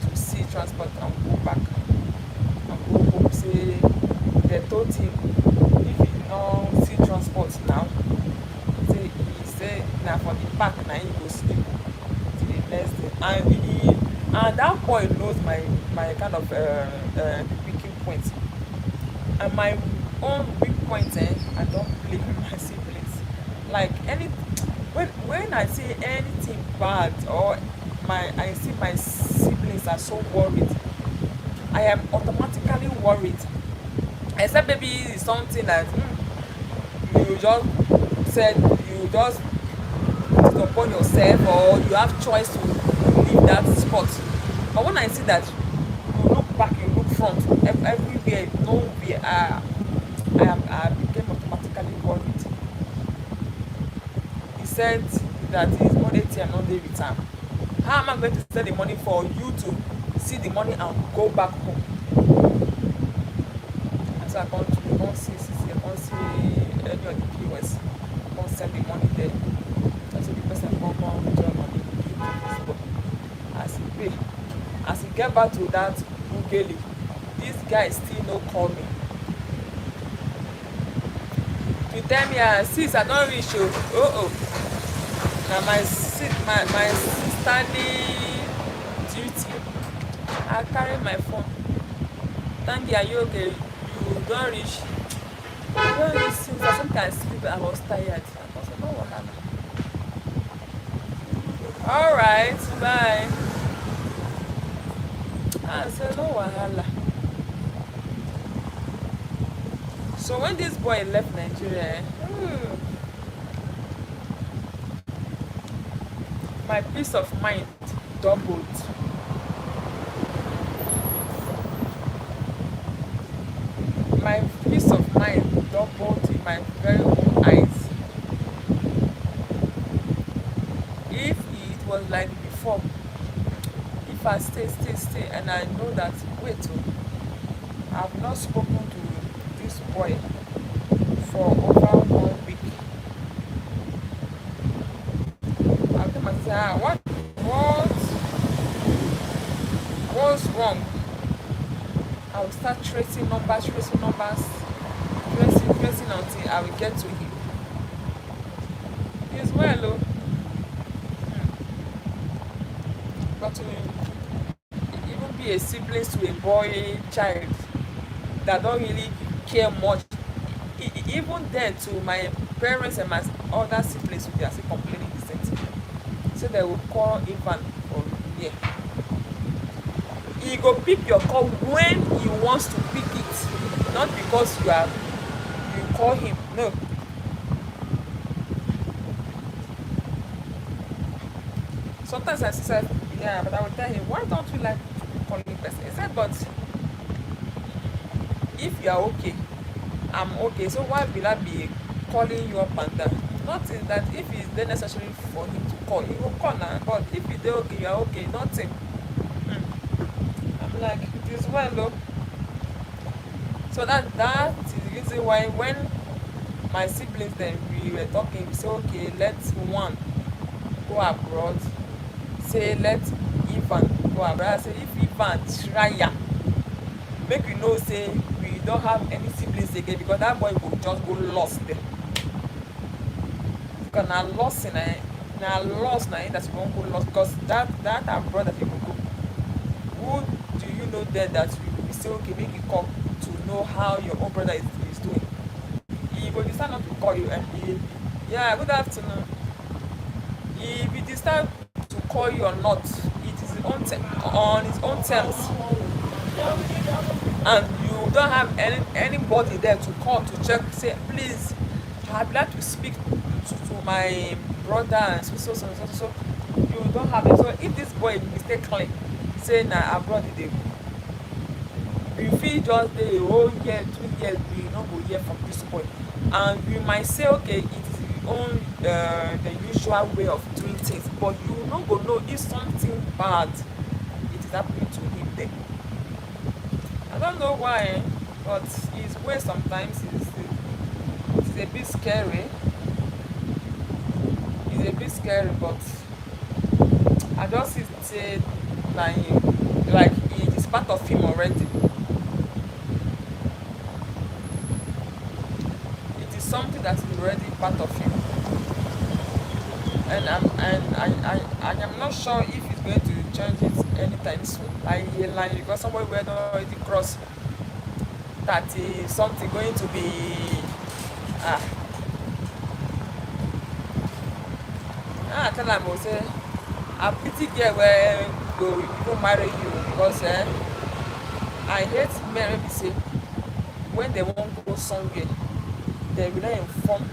to see transport and go back and go home. Say they told him if he don't see transport now, say he say na for the park na he go sleep till the next day. And that boy knows my kind of weak point, and my own weak point. I don't blame my siblings. Like when I see anything bad, or I see my siblings are so worried, I am automatically worried. Except maybe it's something that you just said, you just put it upon yourself, or you have choice to leave that spot. But when I see that you look back, you look front, everywhere, nowhere, I became automatically worried. He said that his money ATM not dey with am. How am I going to send the money for you to see the money and go back home? And so I can't see any of the POS. I can't send the money there. So the person come withdraw money, give this boy. As he pay, as he get back to that Ughelli, this guy still no call me. You tell me, sis, I don't reach you. Now my sisterly duty, I carry my phone. Thank you, are you okay? You don't reach. You don't reach since I think I sleep. I was tired. I was like, oh, what happened? Alright, bye. I said, no wahala. So when this boy left Nigeria, my peace of mind doubled. My peace of mind doubled in my very own eyes. If it was like before, if I stay, and I know that, wait, I've not spoken to this boy for over 1 week. I'll tell myself, what's wrong? I will start tracing numbers, tracing until I will get to him. He's well, oh. But to even be a sibling to a boy child that don't really care much, even then to my parents and my other siblings, they are still complaining the same thing. So they will call Ivan for yeah. He go pick your call when he wants to pick it, not because you call him. No. Sometimes I say, yeah, but I will tell him, why don't you like to be calling person? He said, but if you are okay, I'm okay. So why will I be calling you up and down? Nothing that if it's then necessary for him to call, he will call now. But if you dey okay, you are okay, nothing. I'm like, it is well, though. So that is the reason why when my siblings then we were talking, we say okay, let one go abroad. Say let Ivan go abroad. I say if Ivan try am, make we know say we don't have any siblings again because that boy go just go lost there. Because na lost na him that you wan go lost because that our brother that you go go. Who do you know there that you say okay make you come to know how your own brother is doing? He go decide not to call you and yeah, good afternoon. If he decide to call you or not, it is on his own terms, and you don't have anybody there to call to check say please I'd like to speak to my brother and so you don't have it. So if this boy mistakenly say na abroad e dey go, you fit just dey whole year 2 years we no go hear from this boy, and you might say okay it is his own the usual way of doing things, but you no go know if something bad it is happening to him there. I don't know why, but his way sometimes is a bit scary. It's a bit scary, but I just see say like it is part of him already. It is something that is already part of him, and I am not sure if he's going to change it anytime soon. Like because somebody where don't already cross 30 something going to be I tell am o say I pity girl wey go even marry you because I hate men wey be say when they wan go somewhere they will not inform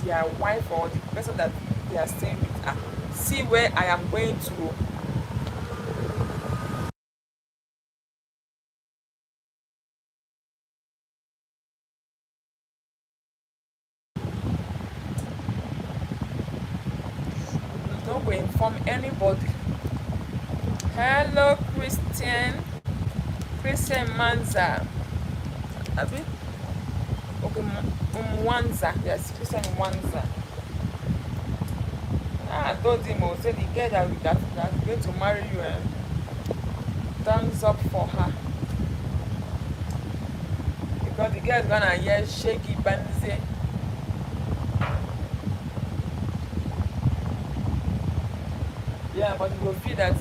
their wife or the person that they are staying with. See where I am going to go. Don't go inform anybody. Hello, Christian Manza. Abi? Okay, Mwanza. Yes, Christian Mwanza. I told him, say the girl that's going to marry you, thumbs up for her. Because the girl is gonna hear shaky bandize. Yeah, but you will feel that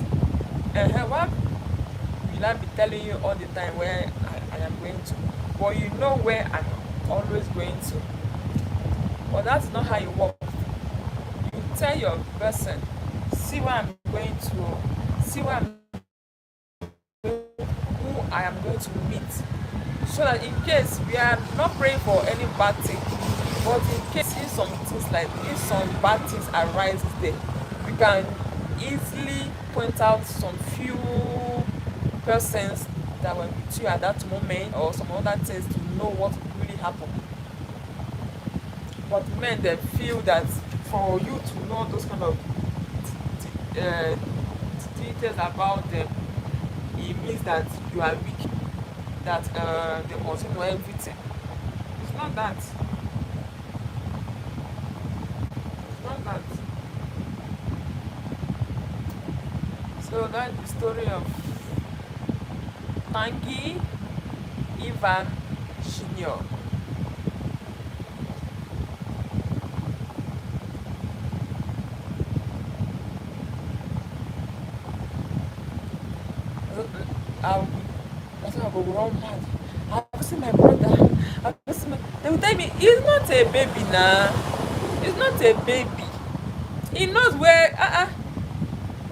what will I be telling you all the time where I am going to? But you know where I'm always going to. But that's not how it works. You tell your person, see where I'm going to, see where I'm who I am going to meet. So that in case we are not praying for any bad thing, but in case if some things like if some bad things arise there, we can easily point out some few persons that were with you at that moment or some other things to know what really happened. But men they feel that for you to know those kind of uh, details about them, it means that you are weak, that they must know everything. It's not that. It's not that. So that's the story of Tangi Ivan Jr. I'll, that's how I go run mad. I've seen my brother. I've seen my, they will tell me, he's not a baby now. He's not a baby. He knows where,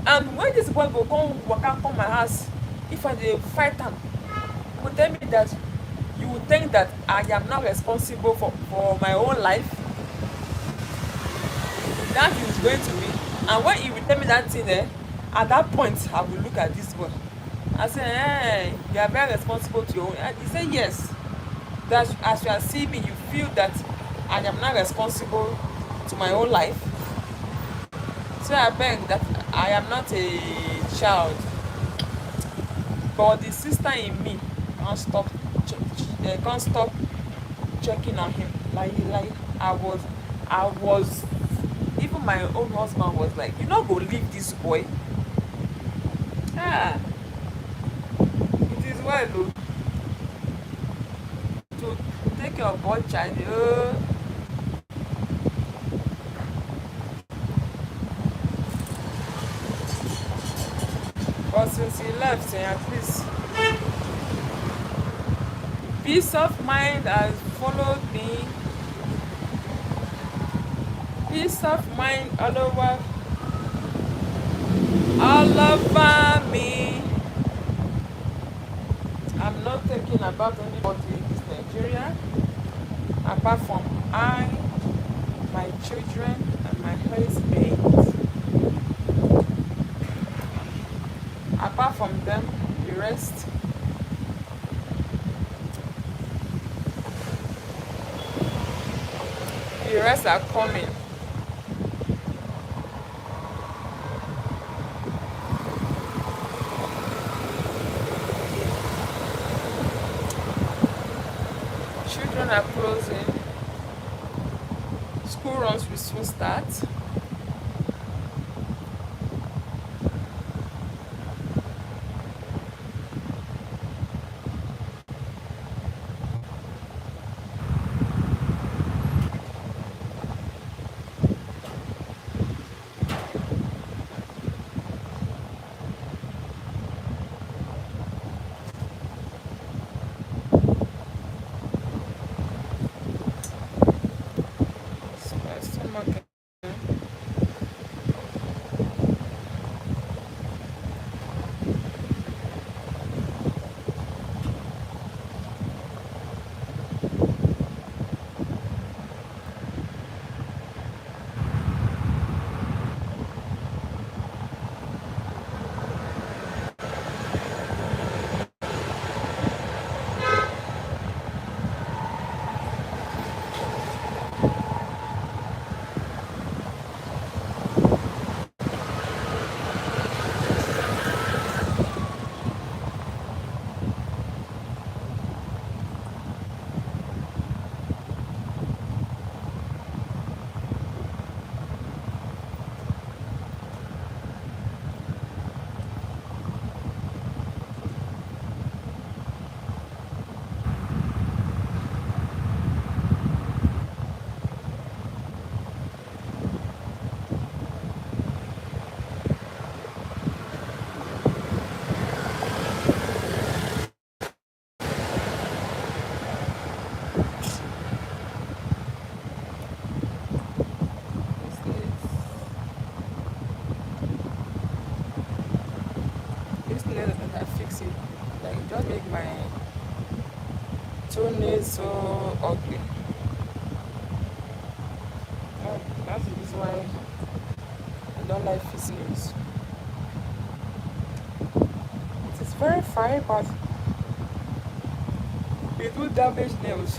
and when this boy go come waka come my house, if I dey fight am, he go tell me that you would think that I am not responsible for my own life. That is going to be. And when he will tell me that thing, at that point, I will look at this boy. I say, you are very responsible to your own. And he say, yes. That as you are seeing me, you feel that I am not responsible to my own life. So I beg that I am not a child. But the sister in me can't stop checking on him. Like I was, even my own husband was like, you not go leave this boy. Ah, it is well though, to take your boy child. But since he left, at least peace of mind has followed me. Peace of mind all over me. I'm not thinking about anybody in this Nigeria apart from I, my children, and my husband. Apart from them, the rest are coming. Children are closing. School runs will soon start. So my stomach. This leather that I fix it, like it just make my toenails so ugly. That is why I don't like fixing nails. It is very fine, but it will damage nails.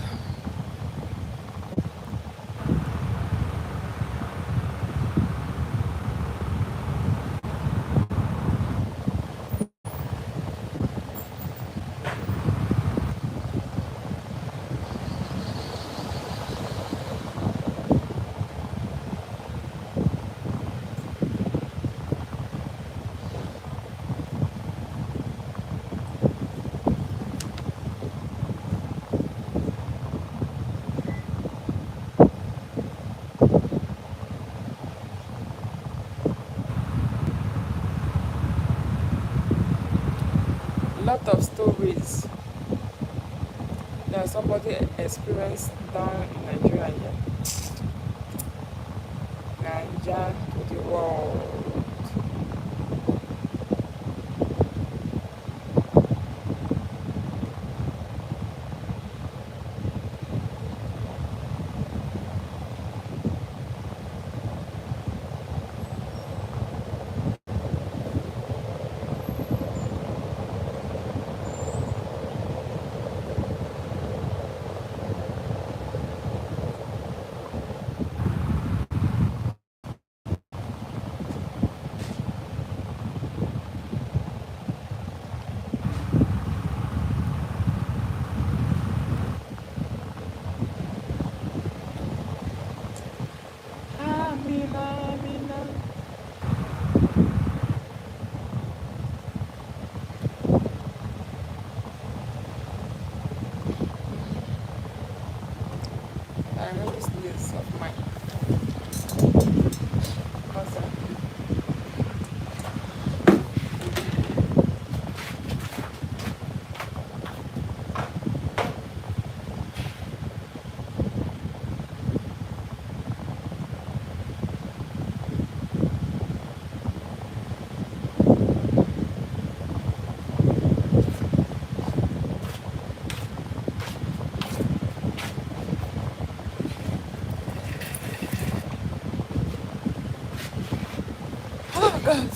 lot of stories that somebody experienced down in Nigeria, yeah. Nigeria to the world. Amina, Amina. I know this list of mine. Awesome. Oh God.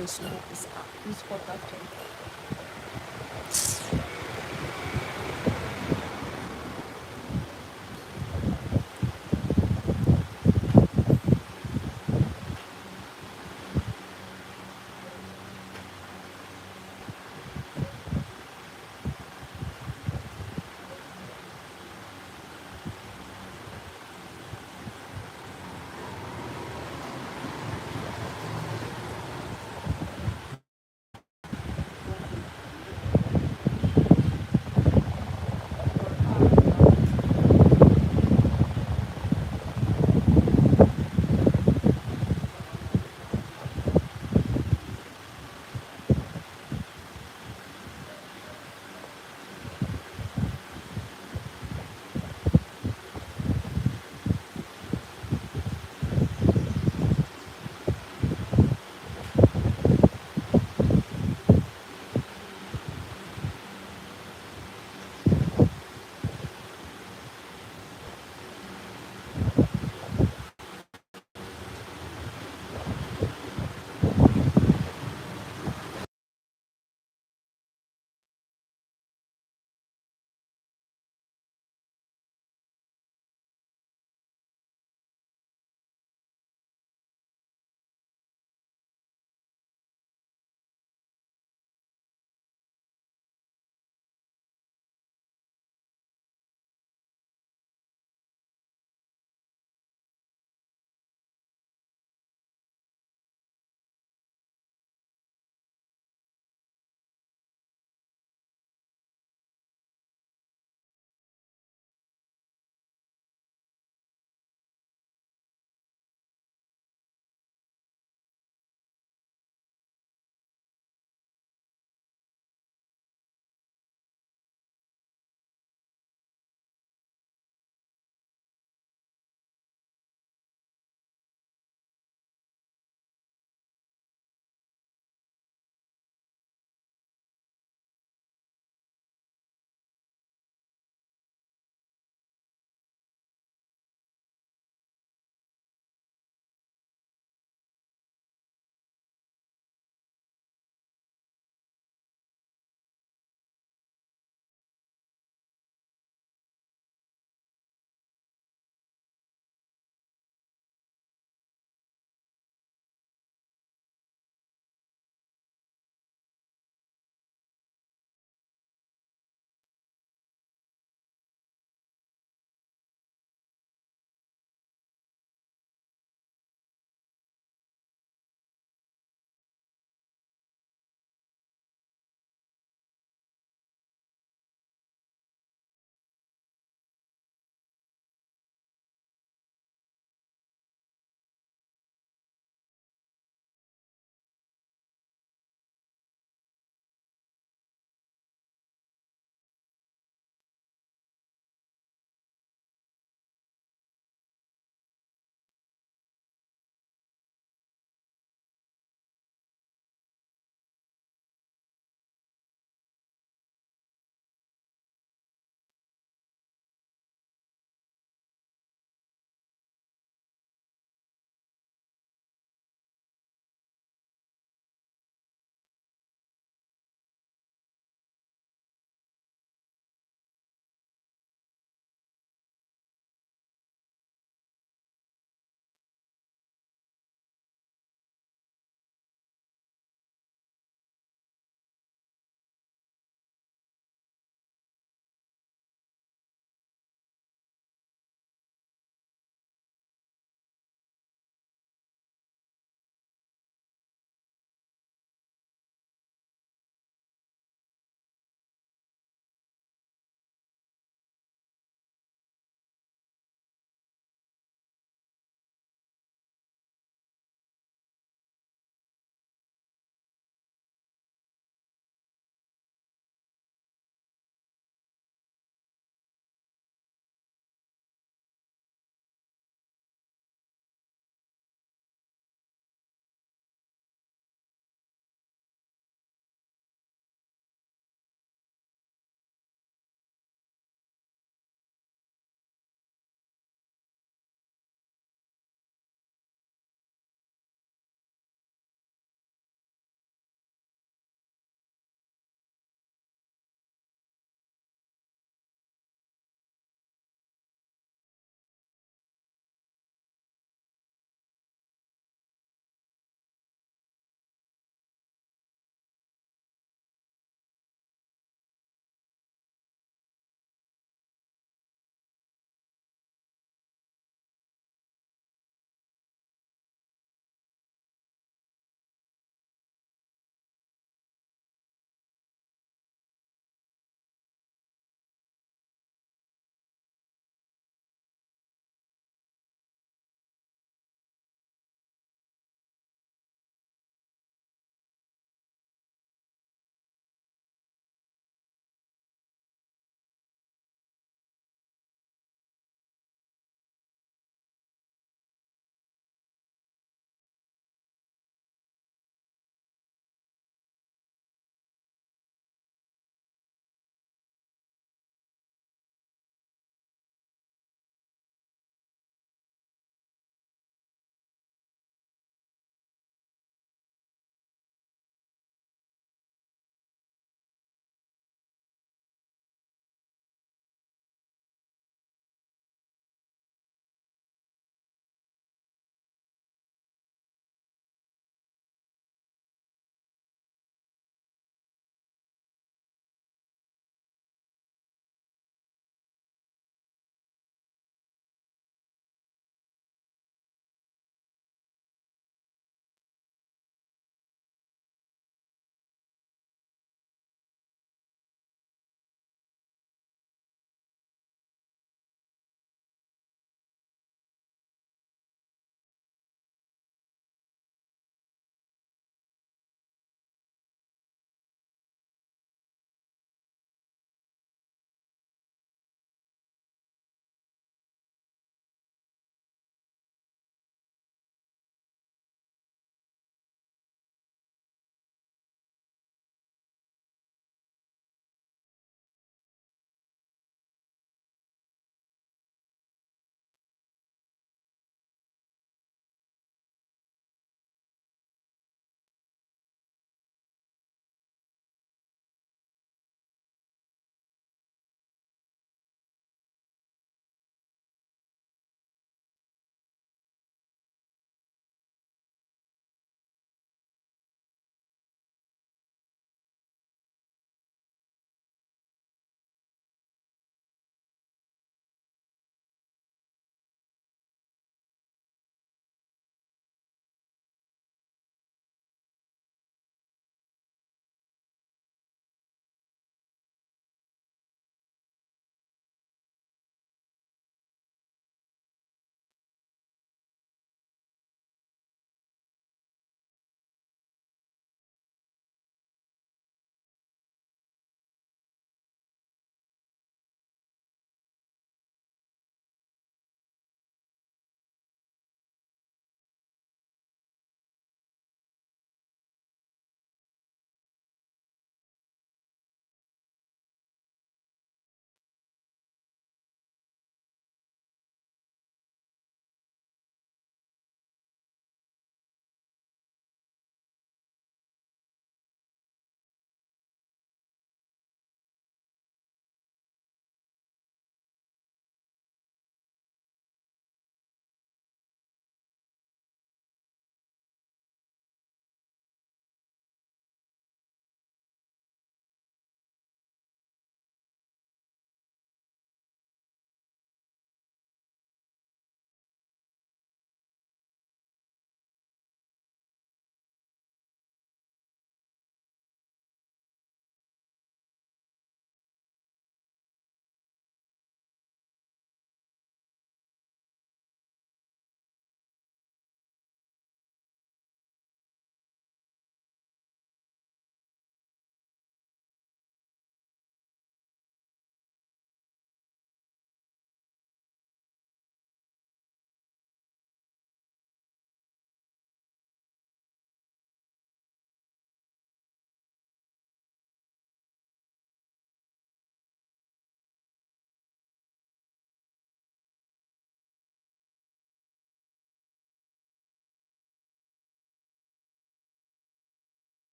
the smoke is hot actually.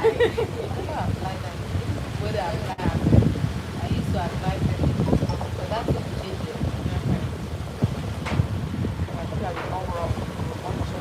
never applied that. Even whether I apply ourselves, I used to advise them to go for it, but that will change it.
I feel like it's not wrong. Want to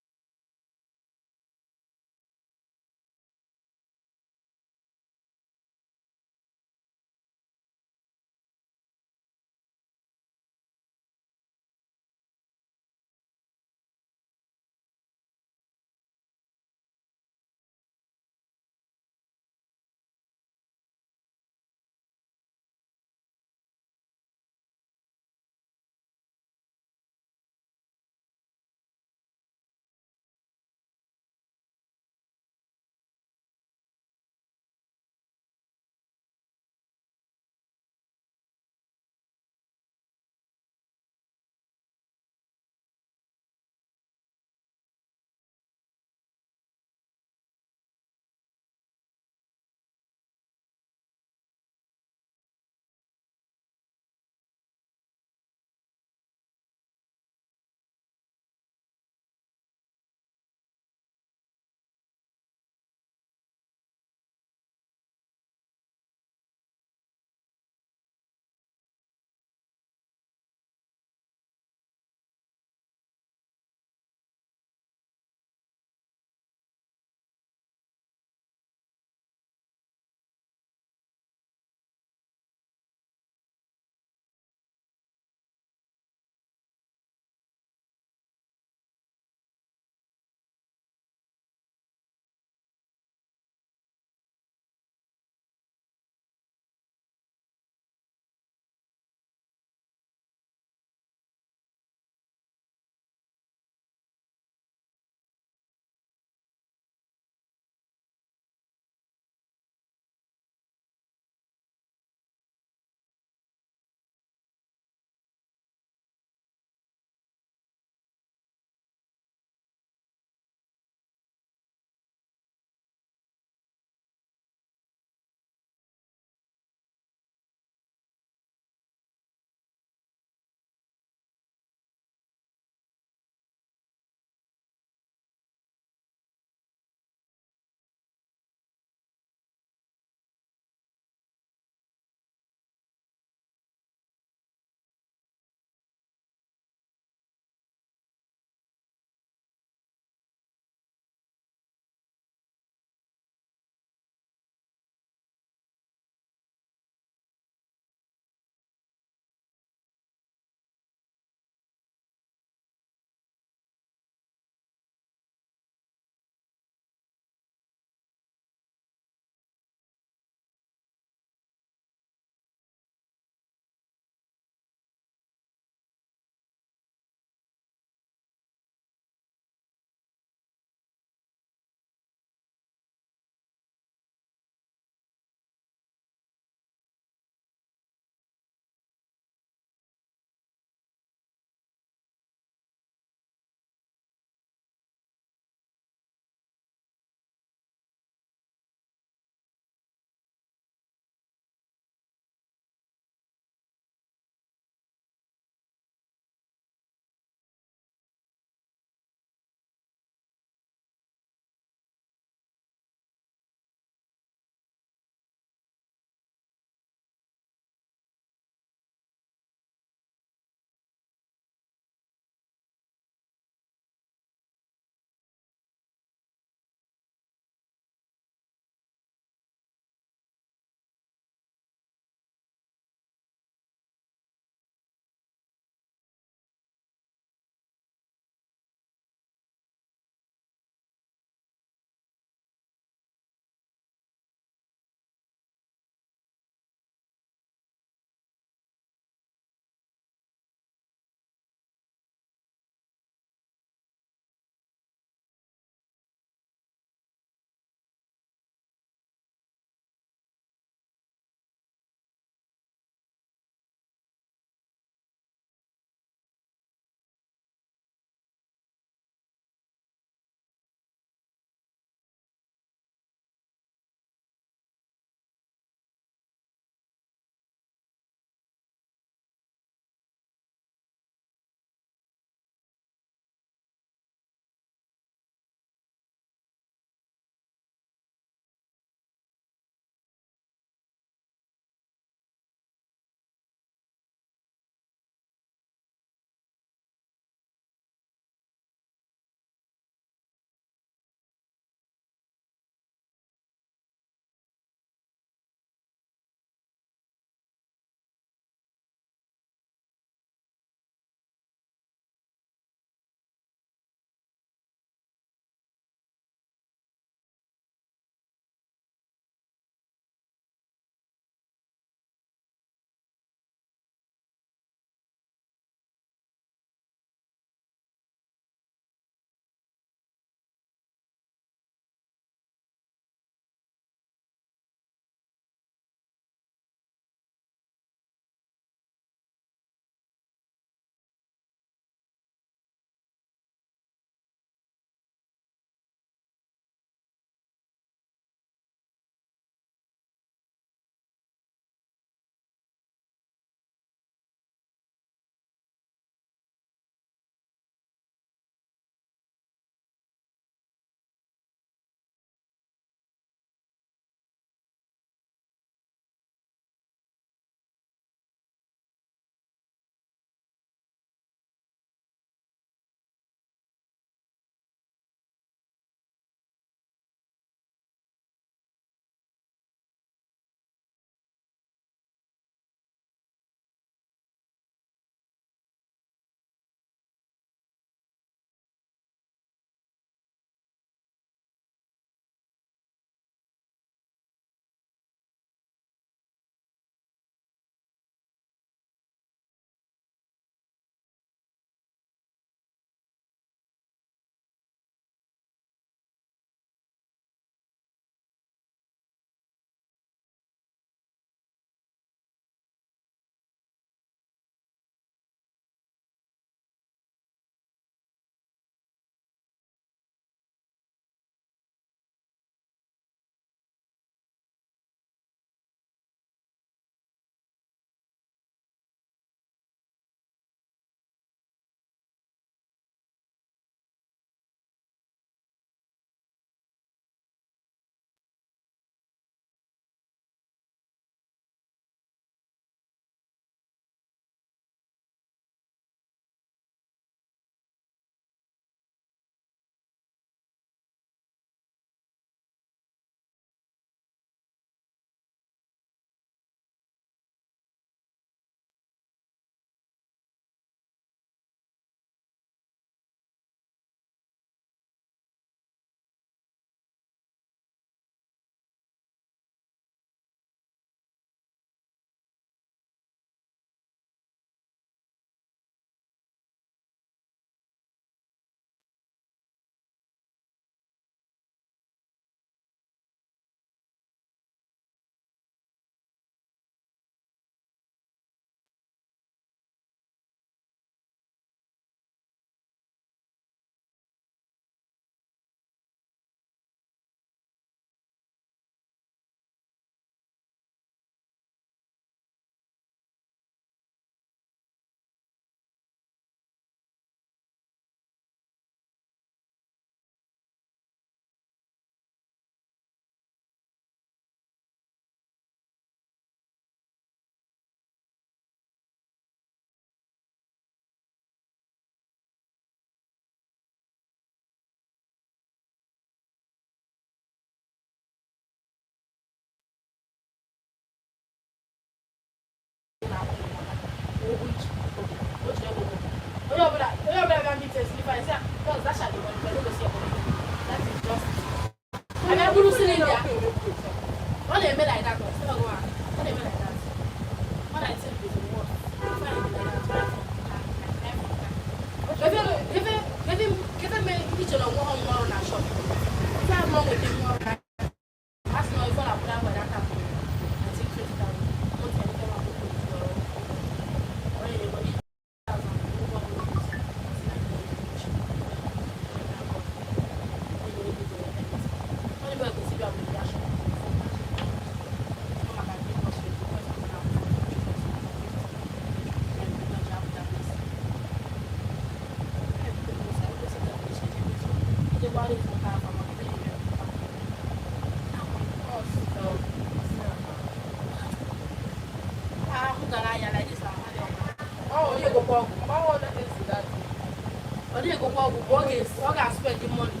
Ọ ga-spend the money.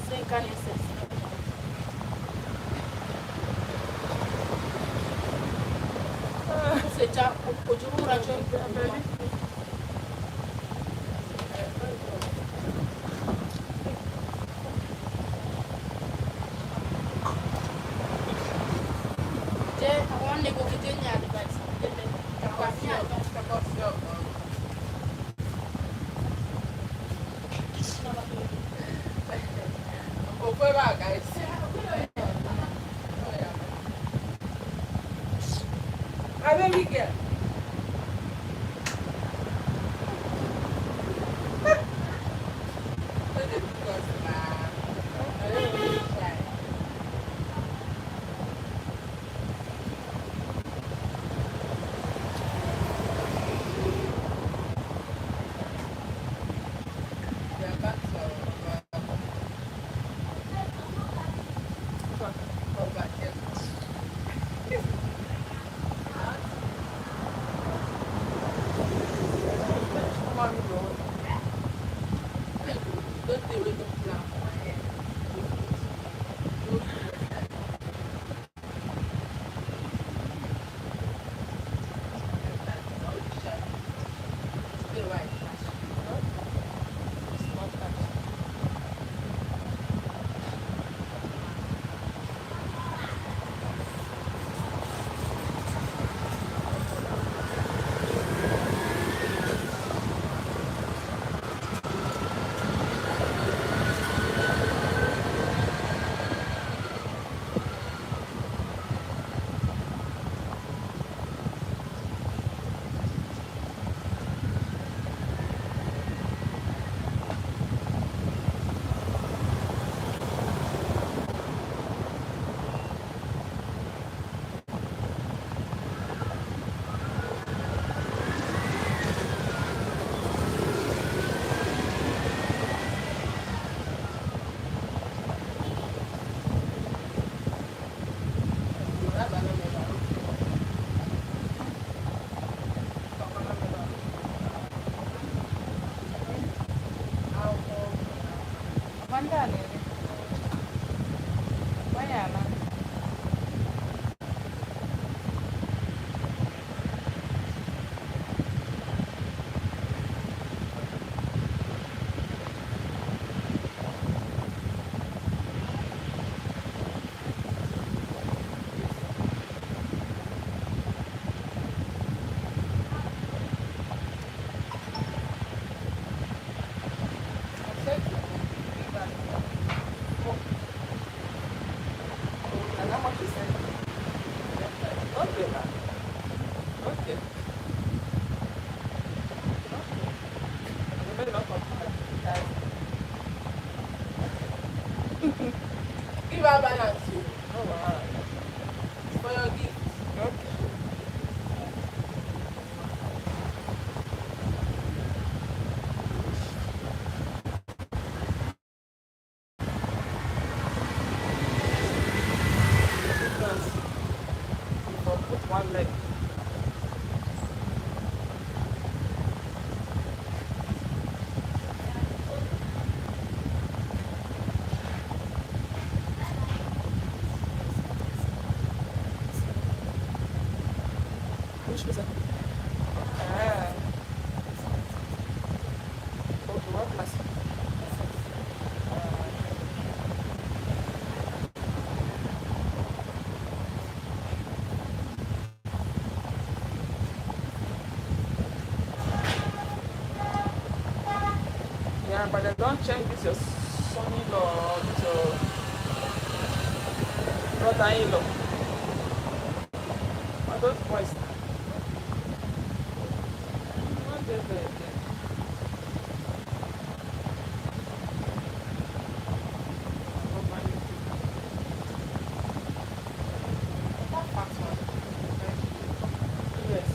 Same kind of sense. Seja o de um rajo one nego que tem nada, vai
Foi lá, guys. Aí, Miguel. Give her balance. Oh, wow. For your gift. Okay. Put one leg. Which was it? Ah. Okay, what class? Yeah, but then don't check this your son-in-law or this your brother-in-law. Or those boys. Not there. Oh, my. That fat one. Yes.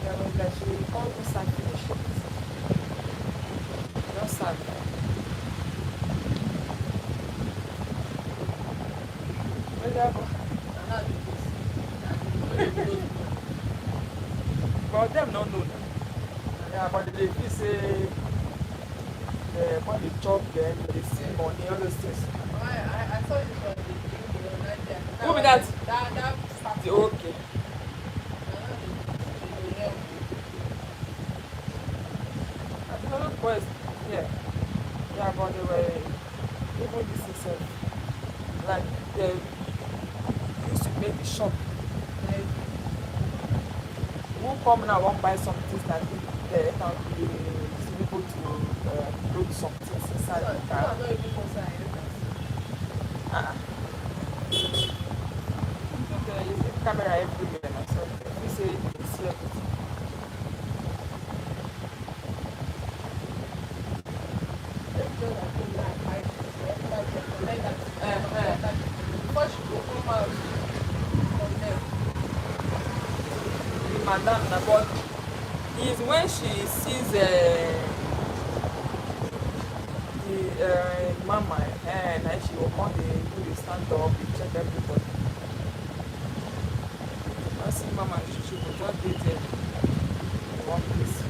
Yeah, but like she will all do start finish it. Just start. Yeah,
And now they go see. And they go those money.
but them no know now. Yeah, but they feel say when they chop them, they see money, all those things.
I saw this on the video on Nigeria.
Who be that?
That started.
Okay.
And now they help.
I don't know boys. Yeah. Yeah, but they were even this itself. Like they used to make the shop.
Like,
Who come now won't buy some things that they can be able to load some things inside the
so
car.
I'm not even concerned.
Uh-uh. There is a camera everywhere now, so if you say you see everything.
Before she go come out from there.
The madam na but is when she sees the mama and then she will come dey do the stand up, dey check everybody. Once see mama she go just dey there in one place.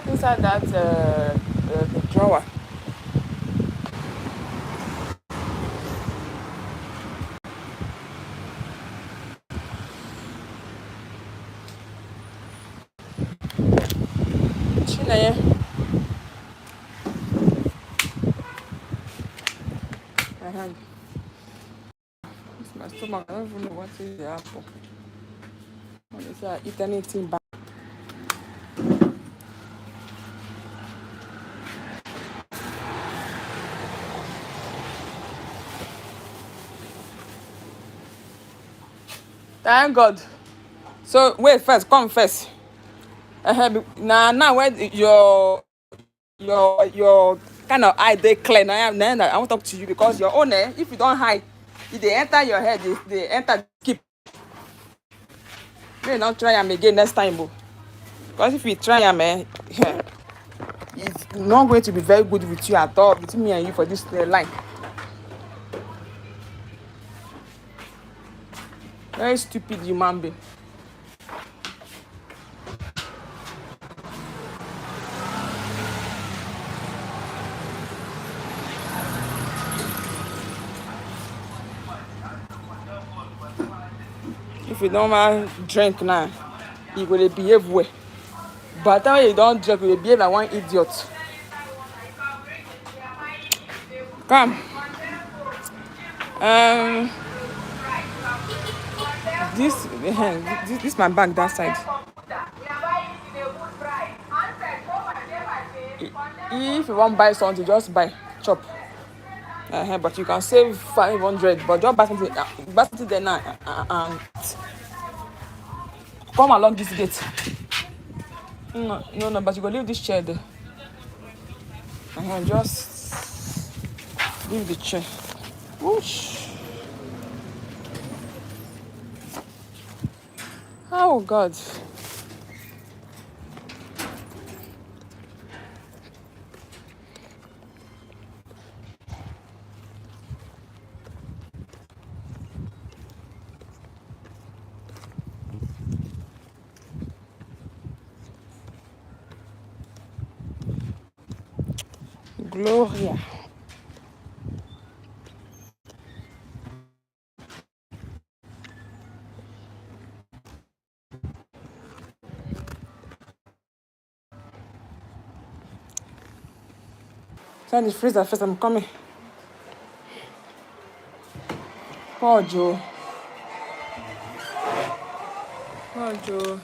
Check inside that the drawer. Chineye. Uh-huh. It's my stomach. I don't even know what is the apple. Let me see I eat anything back. Thank God. So wait first, come first. Now when your kind of eye they clear now, then I want to talk to you because your own if you don't hide, if they enter your head, they enter keep. May not try them again next time, bro. Because if you try them, it's not going to be very good with you at all between me and you for this line. Very stupid human being. If you don't want drink now, you go dey behave well. By the time you don't drink, you dey behave like one idiot. Come. Um, this my bag that side. If you want buy something, just buy chop. But you can save 500. But just buy something there now. And come along this gate. No, no, no. But you go leave this chair there. Just leave the chair. Whoosh. Oh God. Gloria. Send the freezer first. I'm coming. Poor Joe. Poor Joe.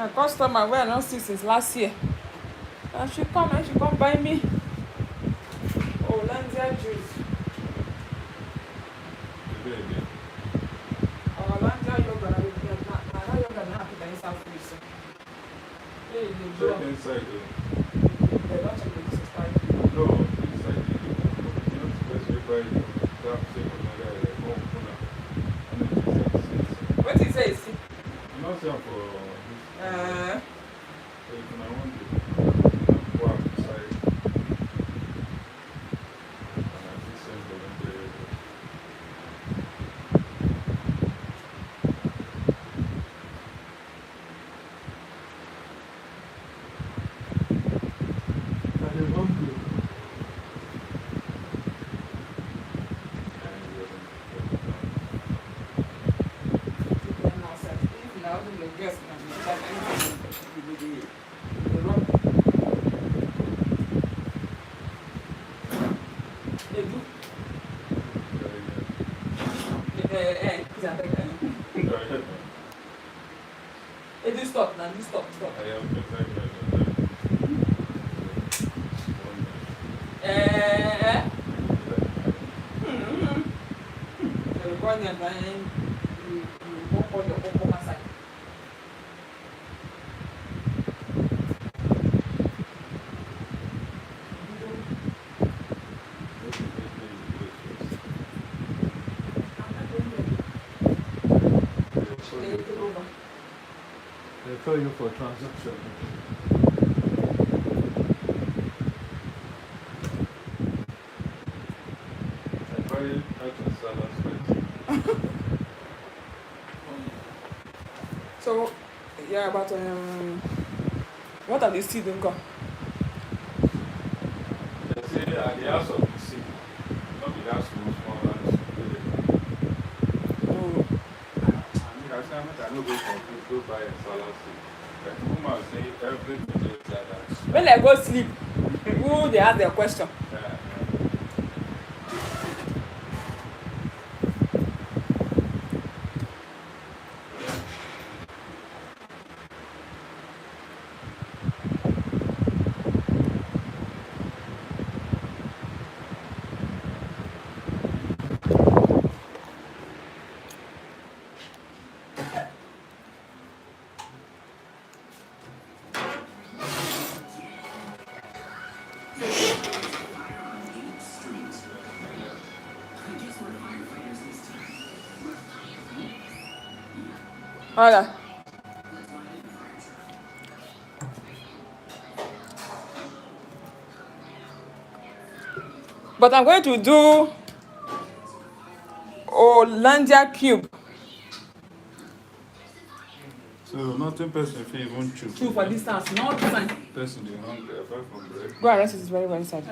My customer wey I don see since last year. And she come buy me Hollandia juice. Hollandia yogurt, na that yogurt na I put inside freezer. Hey, you go.
Check inside though.
They don't check the expiry.
No, inside the you don't specify that second another like
What he say?
I'm not saying for this. So if I want to go outside and I see some volunteer.
Stop now, stop.
I am They call you for transaction. I buy out of salad space.
So, yeah, but what are the seeds in go?
They say at the house of the sea, not the house of small lands.
Oh.
I say, I don't go for food, go buy a salad seed. But the woman say everything is like that.
When I go sleep, who they ask their question?
Yeah.
Okay. But I'm going to do Hollandia cube.
So nothing person if you even chew.
Two for distance, not fine.
Person they hungry apart from bread.
Go and rest, it is very, very sad.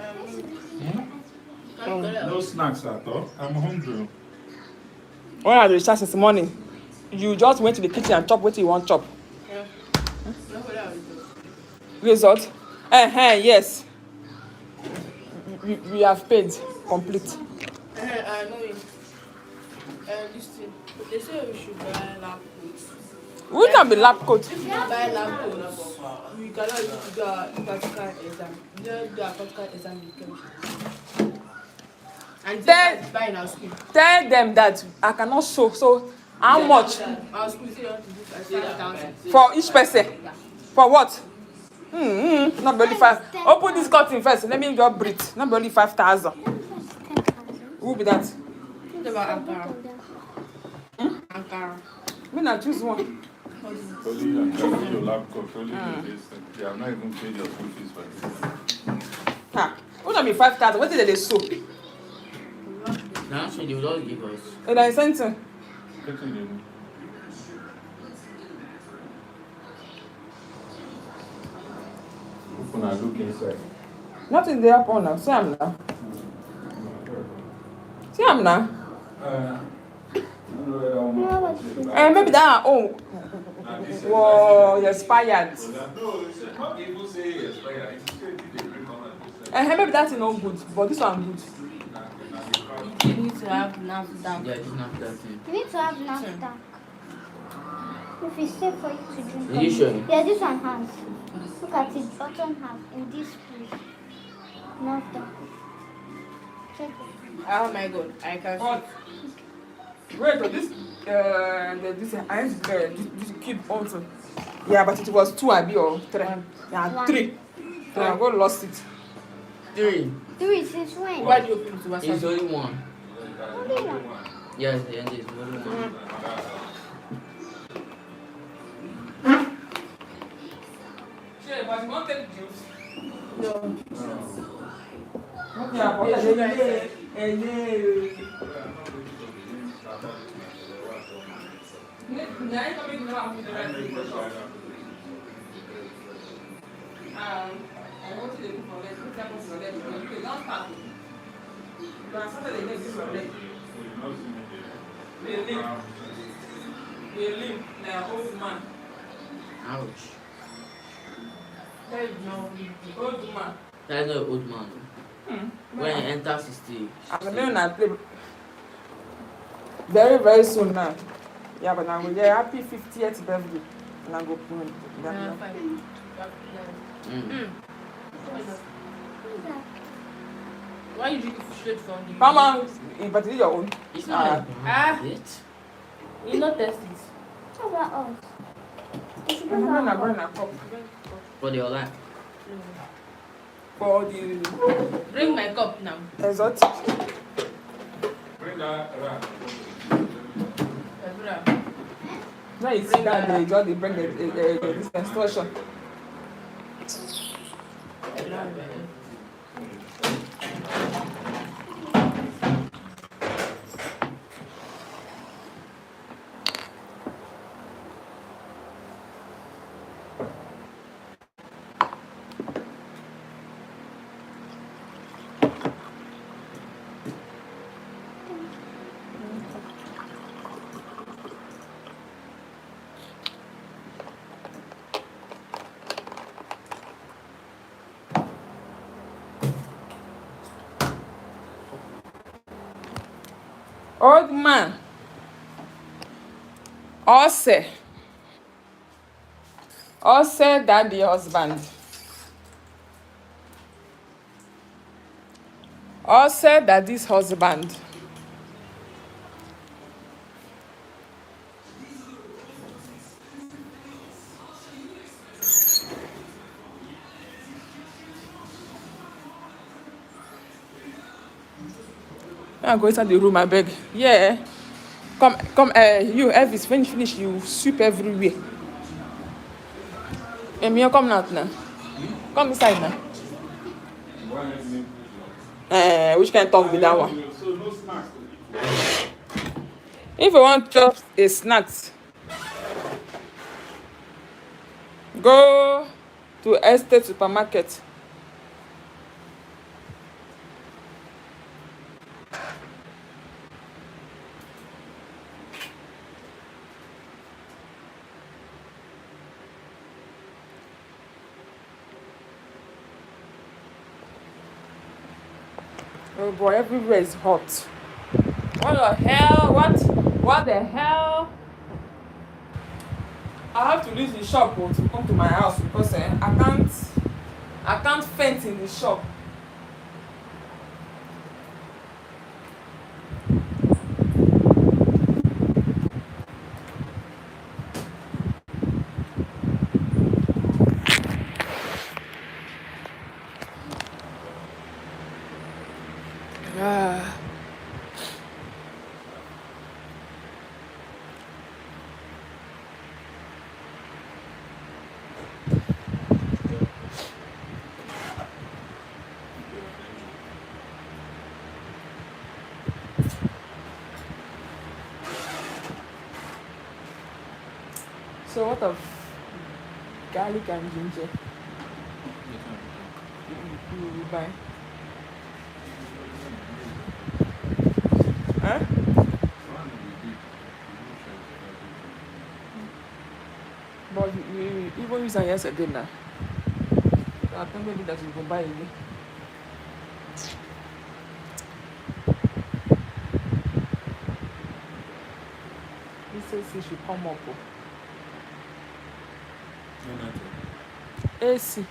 No snacks at all. I'm hungry.
When I recharge since morning, you just went to the kitchen and chop what you want chop.
Yeah.
Result? Yes. We have paid complete.
I know it. This thing. They say we should buy lab coats.
We can be lab coat.
If you buy lab coats, we cannot use to do a practical exam. You don't do a practical exam in chemistry. And buy in our school.
Tell them that I cannot show. So how much?
Our school say you want to do 5,000
For each person? Yeah. For what? Not barely 5. Open this curtain first. Let me just breathe. Not barely 5,000. Who will be that?
What about Ankara? Ankara.
Me not choose one.
Only you can your lab coat, only this. They have not even paid your school fees for this.
Ha. What not be 5,000? What did they sew?
Now, so they will all give us.
And I sent him.
Open and look inside.
Nothing there upon now. See him now. See him now. Maybe that. Oh. Whoa, you're expired.
No, not even say expired.
Maybe that's no good, but this one good.
You need to have NAFDAC.
Yeah, I didn't have that thing.
You need to have NAFDAC.
If it's safe for you to drink.
Are you sure?
Yeah, this one has. Look at it. Button has in this place. Not that. Check it.
Oh my god, I can
But
see.
wait, this this kid also. Yeah, but it was 2 abi or 3. Yeah,
One.
3. So I go lost it.
3.
3 since when?
Why do you open to
It's
WhatsApp?
only 1.
Only one.
Yes, and it's only 1.
Shey, but you wan take juice?
No.
Yeah, but
Yeah, sugar inside.
I want you to do for leg. Put that on your leg. You don't start. You are started again this your leg. They live like old man.
Ouch.
There is no.
Old man.
That's not an old man. When he enters 60.
I'm going to play very, very soon now. Yeah, but I'm going to happy 50th birthday. And I'm going to put
Yeah,
it.
fine. Why you drink straight from the
Come on, but it's your own.
It's not it.
You not test it.
How about us? You should
I'm
go
going to
for
bring a cup
For the online.
for the
Bring my cup now.
exotic.
Bring that around.
Ebra.
When you see that, they just bring this extortion. Old man. Ose daddy husband. Ose daddy's husband. I'm going inside the room, I beg. Yeah. Come, you, Elvis, when you finish, you sweep everywhere. Emil, come out now. Come inside now. Which kind of talk be that one?
So no snacks to eat.
If you want chop a snacks, go to Estate Supermarket. Oh boy, everywhere is hot. What the hell? What the hell? I have to leave the shop to come to my house because I can't faint in the shop. Ah. So what of garlic and ginger you will buy? Huh? But we even use am yesterday now. I think maybe that you go buy again. He says he should come up.
No network.
AC.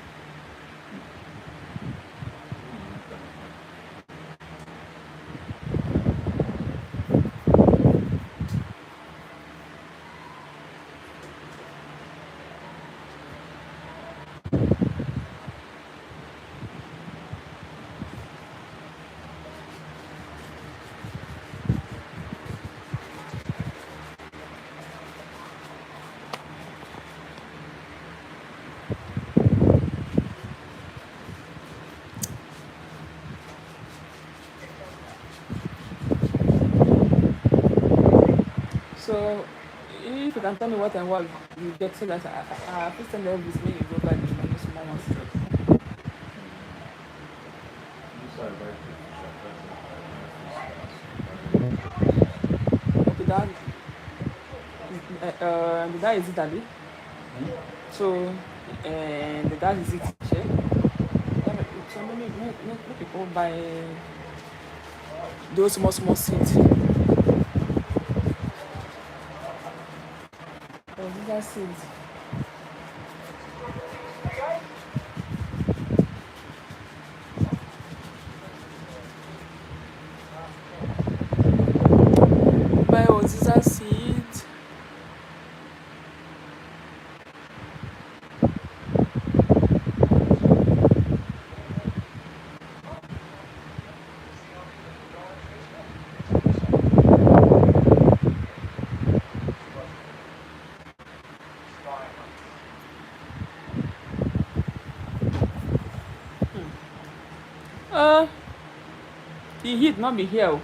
So if you can tell me what and what you get so that I please send everything maybe go buy the money small ones.
This I buy
Okay, the dad is Italy. So the dad is it check. So many people buy those small seeds. These are seeds. Buy Oziza seeds. The heat not be here.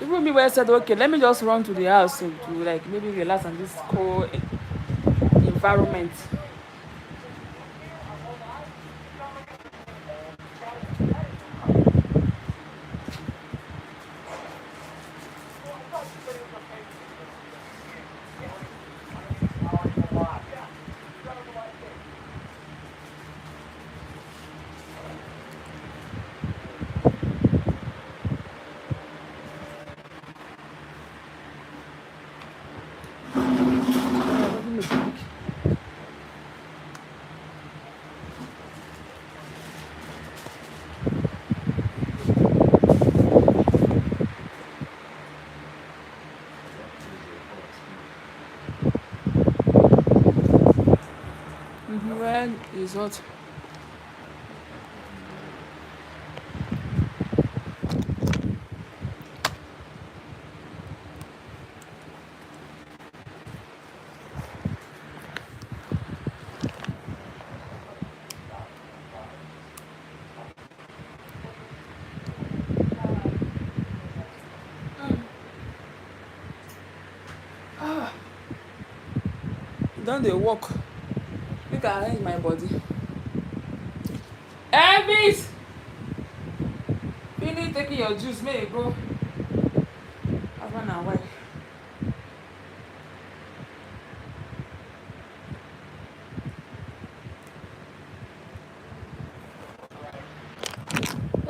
Even me where I said okay, let me just run to the house to like maybe relax on this cold environment. Where is what? Don't they walk? Make I arrange my body. Elvis! Finish taking your juice, may you go. Husband and wife.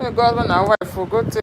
Hey, go husband and wife for go take.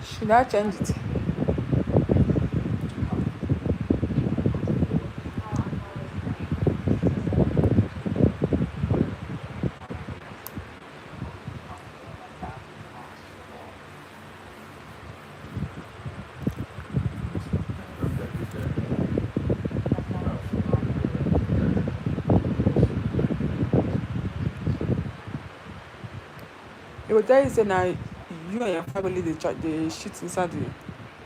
Should I change it? He will tell you say now you and your family they shit inside you.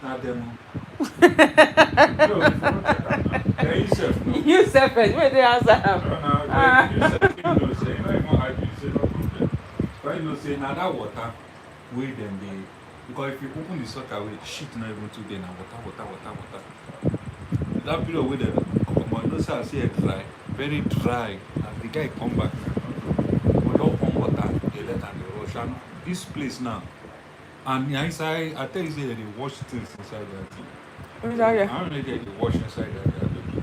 Now them. No, you forgot check am now. Then you self know.
You self wait they answer
No,
am.
no, then you self you know say you not even argue say no problem. But you know say now that water wey dem dey because if you open the sucker way shit not even too dey na water. That period wey dem comot, you know say I see it dry, very dry. As the guy come back now, we don come water, dey let am dey rush. And this place now, and inside, I tell you say dem dey wash things inside that thing.
Yeah.
I don't know if they dey wash inside that their baby.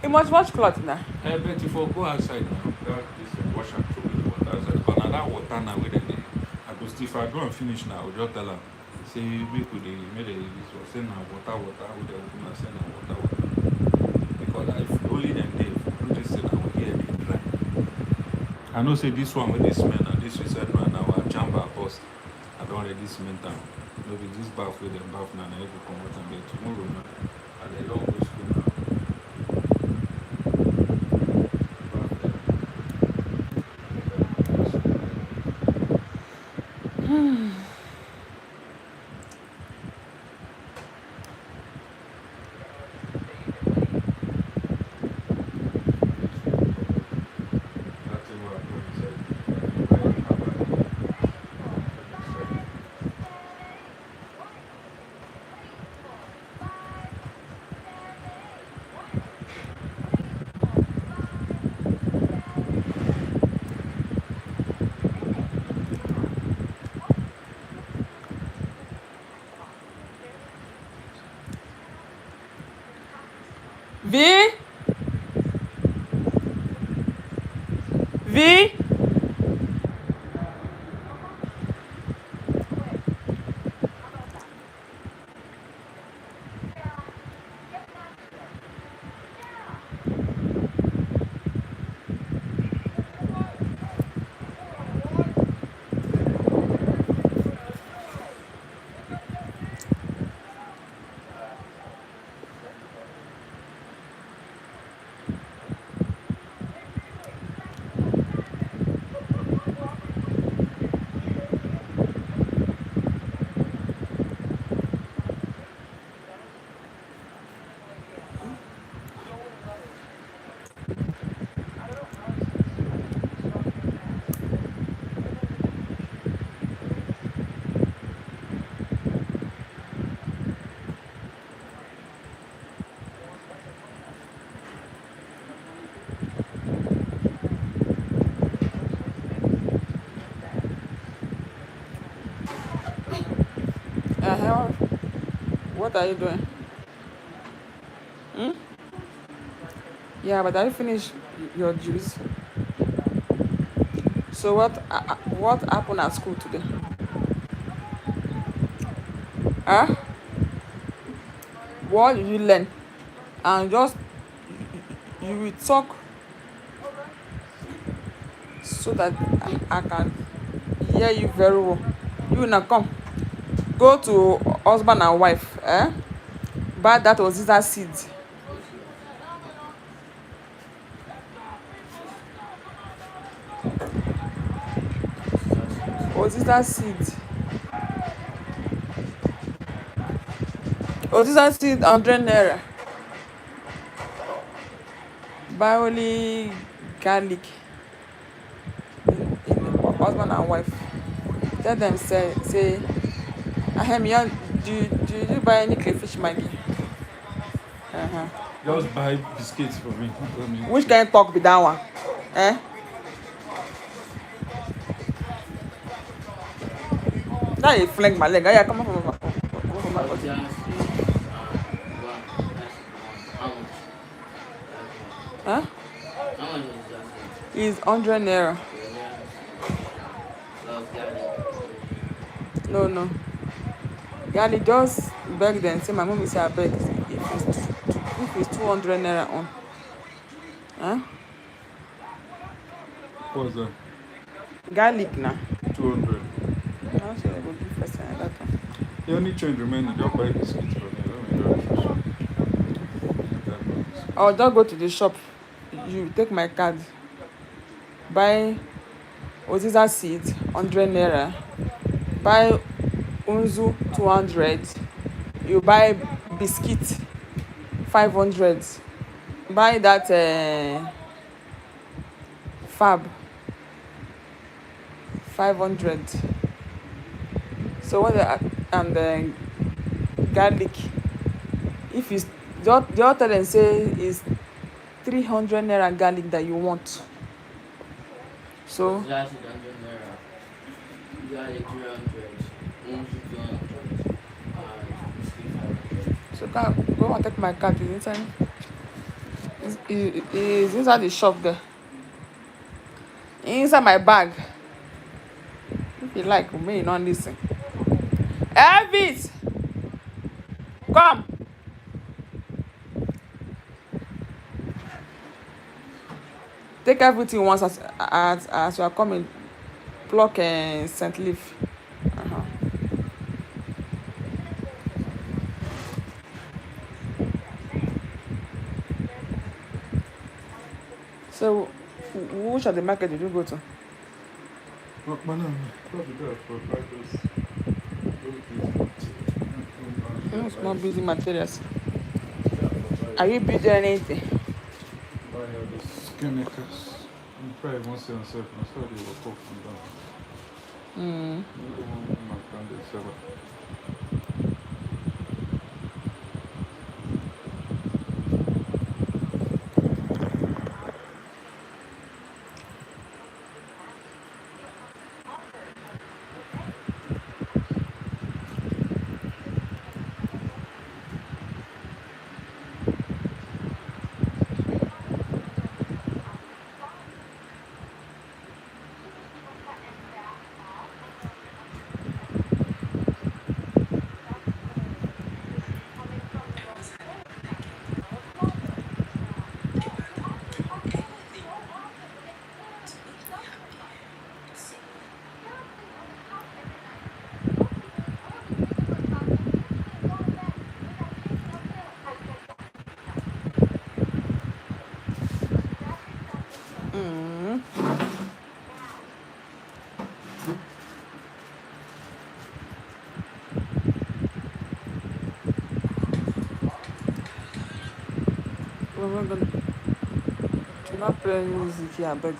You must wash cloth now.
But if I go outside now, that is wash and throw the water outside. But now that water now wey dem dey, I go still if I go and finish now, I go just tell am say make we dey make dem use or say na water we dey open and say na water. Because if only them dey do this thing now here dey dry. I know say this one wey dey smell na this inside one now our chamber burst. I don already cement am. No be this baff wey dem baff now na e go comot am but tomorrow now as dem don go school now. Baff dem. That thing wey I put inside very herbal.
V V What are you doing? Hmm? Yeah, but have you finished your juice? So what happened at school today? Huh? What did you learn? And just you will talk so that I can hear you very well. You now come. Go to husband and wife. Buy that Oziza seed. Oziza seed. Oziza seed 100 naira. Buy only garlic in husband and wife. Tell them say Ahemian, do you buy any crayfish maggi?
Just buy biscuits for me.
Which kind of talk be that one? Eh? Now you fling my leg. Yeah, come on, come on, my body.
Just one. That's one.
Huh?
How much is that?
It's 100 naira.
Plus garlic.
No. Gali just beg them. Say my mom is a beg. If it's 200 naira on. Huh?
What's that?
Garlic now.
200.
Now so I go give person that one.
The only change remaining, just buy biscuits for me. Let me go.
I'll just go to the shop. You take my card. Buy Oziza seed 100 naira. Buy unzu 200. You buy biscuit 500. Buy that fab 500. So what and garlic. If you the other tell them say is 300 naira garlic that you want. So
That's 100 naira. Garlic 300. Onzu 200. Biscuit 500.
so go and take my card. It's inside. It's inside the shop there. Inside my bag. If you like, may you not listen. Elvis, come. Take everything once as you are coming. Pluck scent leaf. Uh-huh. So, which of the market did you go to?
Banana. Probably there for practice.
It's not building materials. Are you building anything?
Buy all those chemicals. I'm probably won't see myself. I'm sorry they will cook from down. My friend is seller.
We're not gonna. Do not play music here, I beg.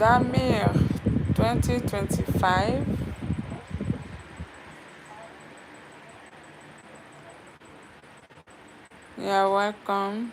Damir 2025. You're welcome.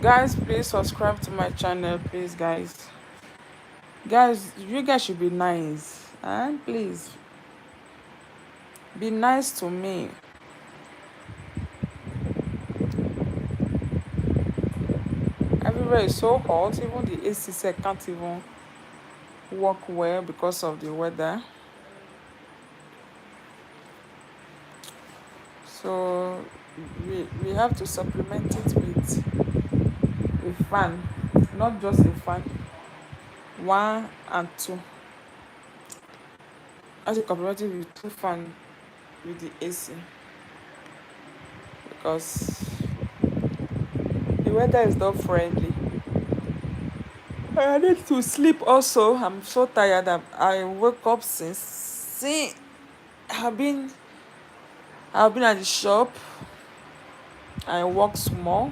Guys, please subscribe to my channel, please, guys. Guys, you guys should be nice. And please, be nice to me. Everywhere is so hot, even the AC set can't even work well because of the weather. So we have to supplement it with a fan, not just a fan, one and two. As you complement it with two fan with the AC, because the weather is not friendly. I need to sleep also. I'm so tired. I woke up since. See, I've been I've been at the shop. I worked small,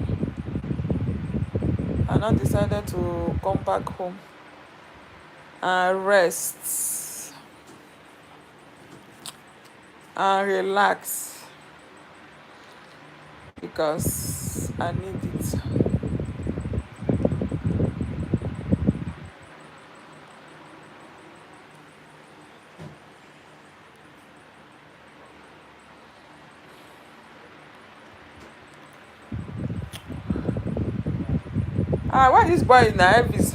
and I decided to come back home and rest and relax because I need it. Why this boy in Elvis?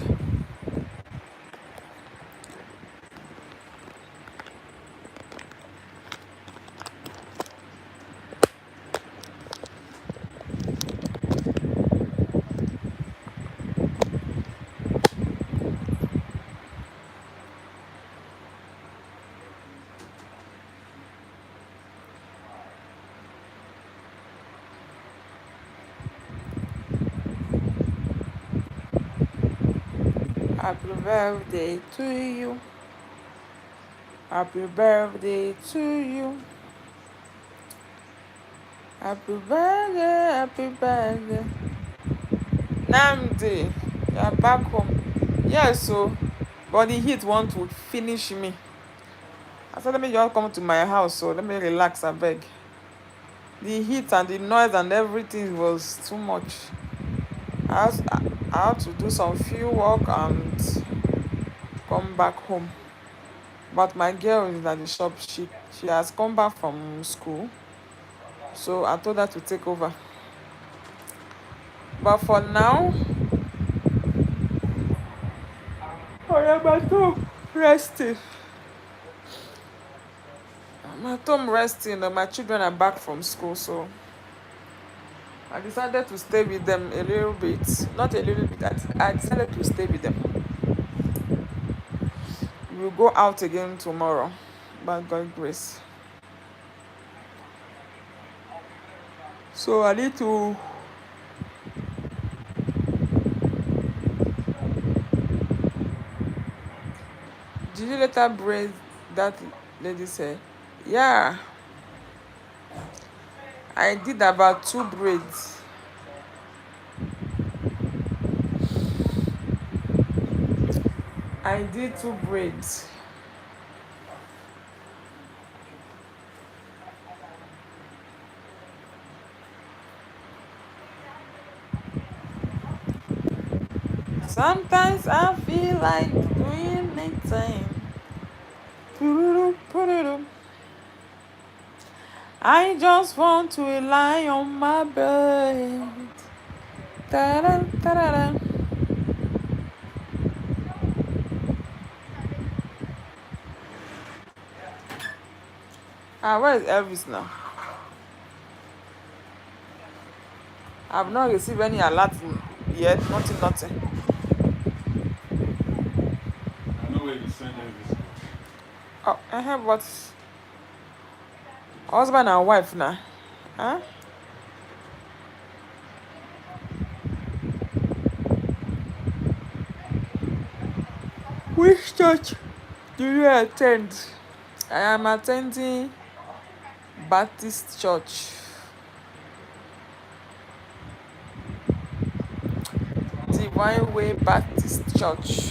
Happy birthday to you. Happy birthday to you. Happy birthday, happy birthday. Namdi, you're back home. Yes, so, but the heat want to finish me. I said, let me just come to my house, so let me relax, I beg. The heat and the noise and everything was too much. I had to do some few work and come back home. But my girl is at the shop. She has come back from school, so I told her to take over. But for now, I am at home resting. I'm at home resting. My children are back from school, so I decided to stay with them a little bit. Not a little bit. I decided to stay with them. We'll go out again tomorrow, by God's grace. So I need to. Did you let her braid that lady's hair? Yeah, I did about 2 braids. I did 2 braids. Sometimes I feel like doing anything. I just want to lie on my bed. Ta-da, ta-da-da. Where is Elvis now? I've not received any alert yet. Nothing.
I know where you send everything.
Oh, but husband and wife now. Huh? Which church do you attend? I am attending Baptist Church. Divine Way Baptist Church.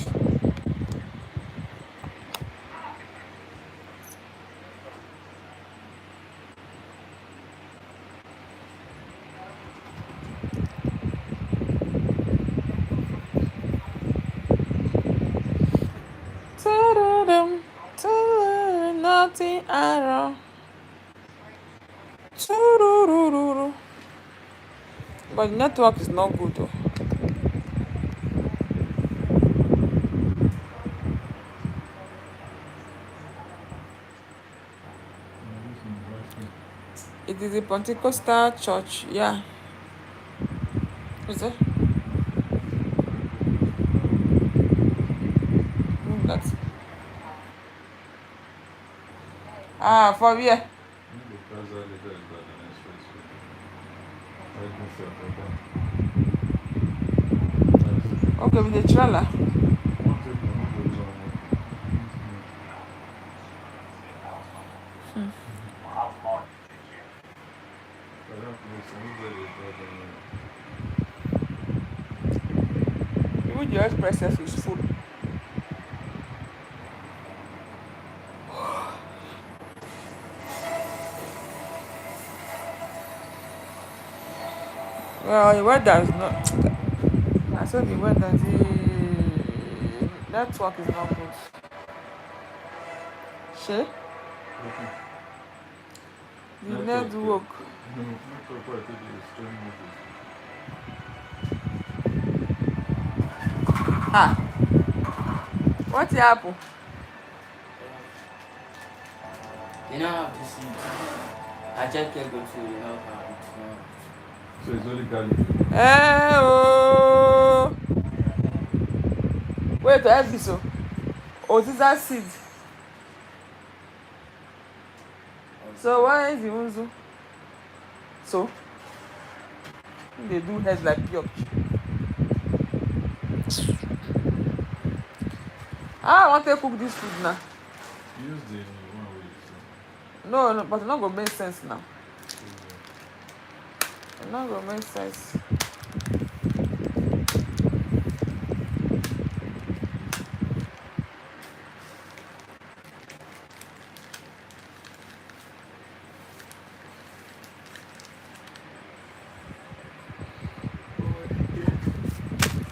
Ta-da-dum, ta-da, nothing at all. Ta-da-da-da-da. But the network is not good though. It is a Pentecostal church, yeah. Is it? That's for where? Okay, with the trailer. Even your express self is full. Well, the weather is not. I said the weather, the network is not good. She? The network. Ah, what happened?
You know how to see. I just can't go to you know how it's
So it's only garlic.
Oh. Wait, I have this. Oh, this is seed. So why is the unzu? So they do heads like yuck. I want to cook this food now.
Use the one with
No, but it's not gonna make sense now. It's not gonna make sense.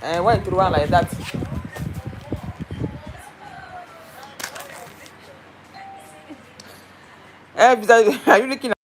And why through one like that? Are you looking at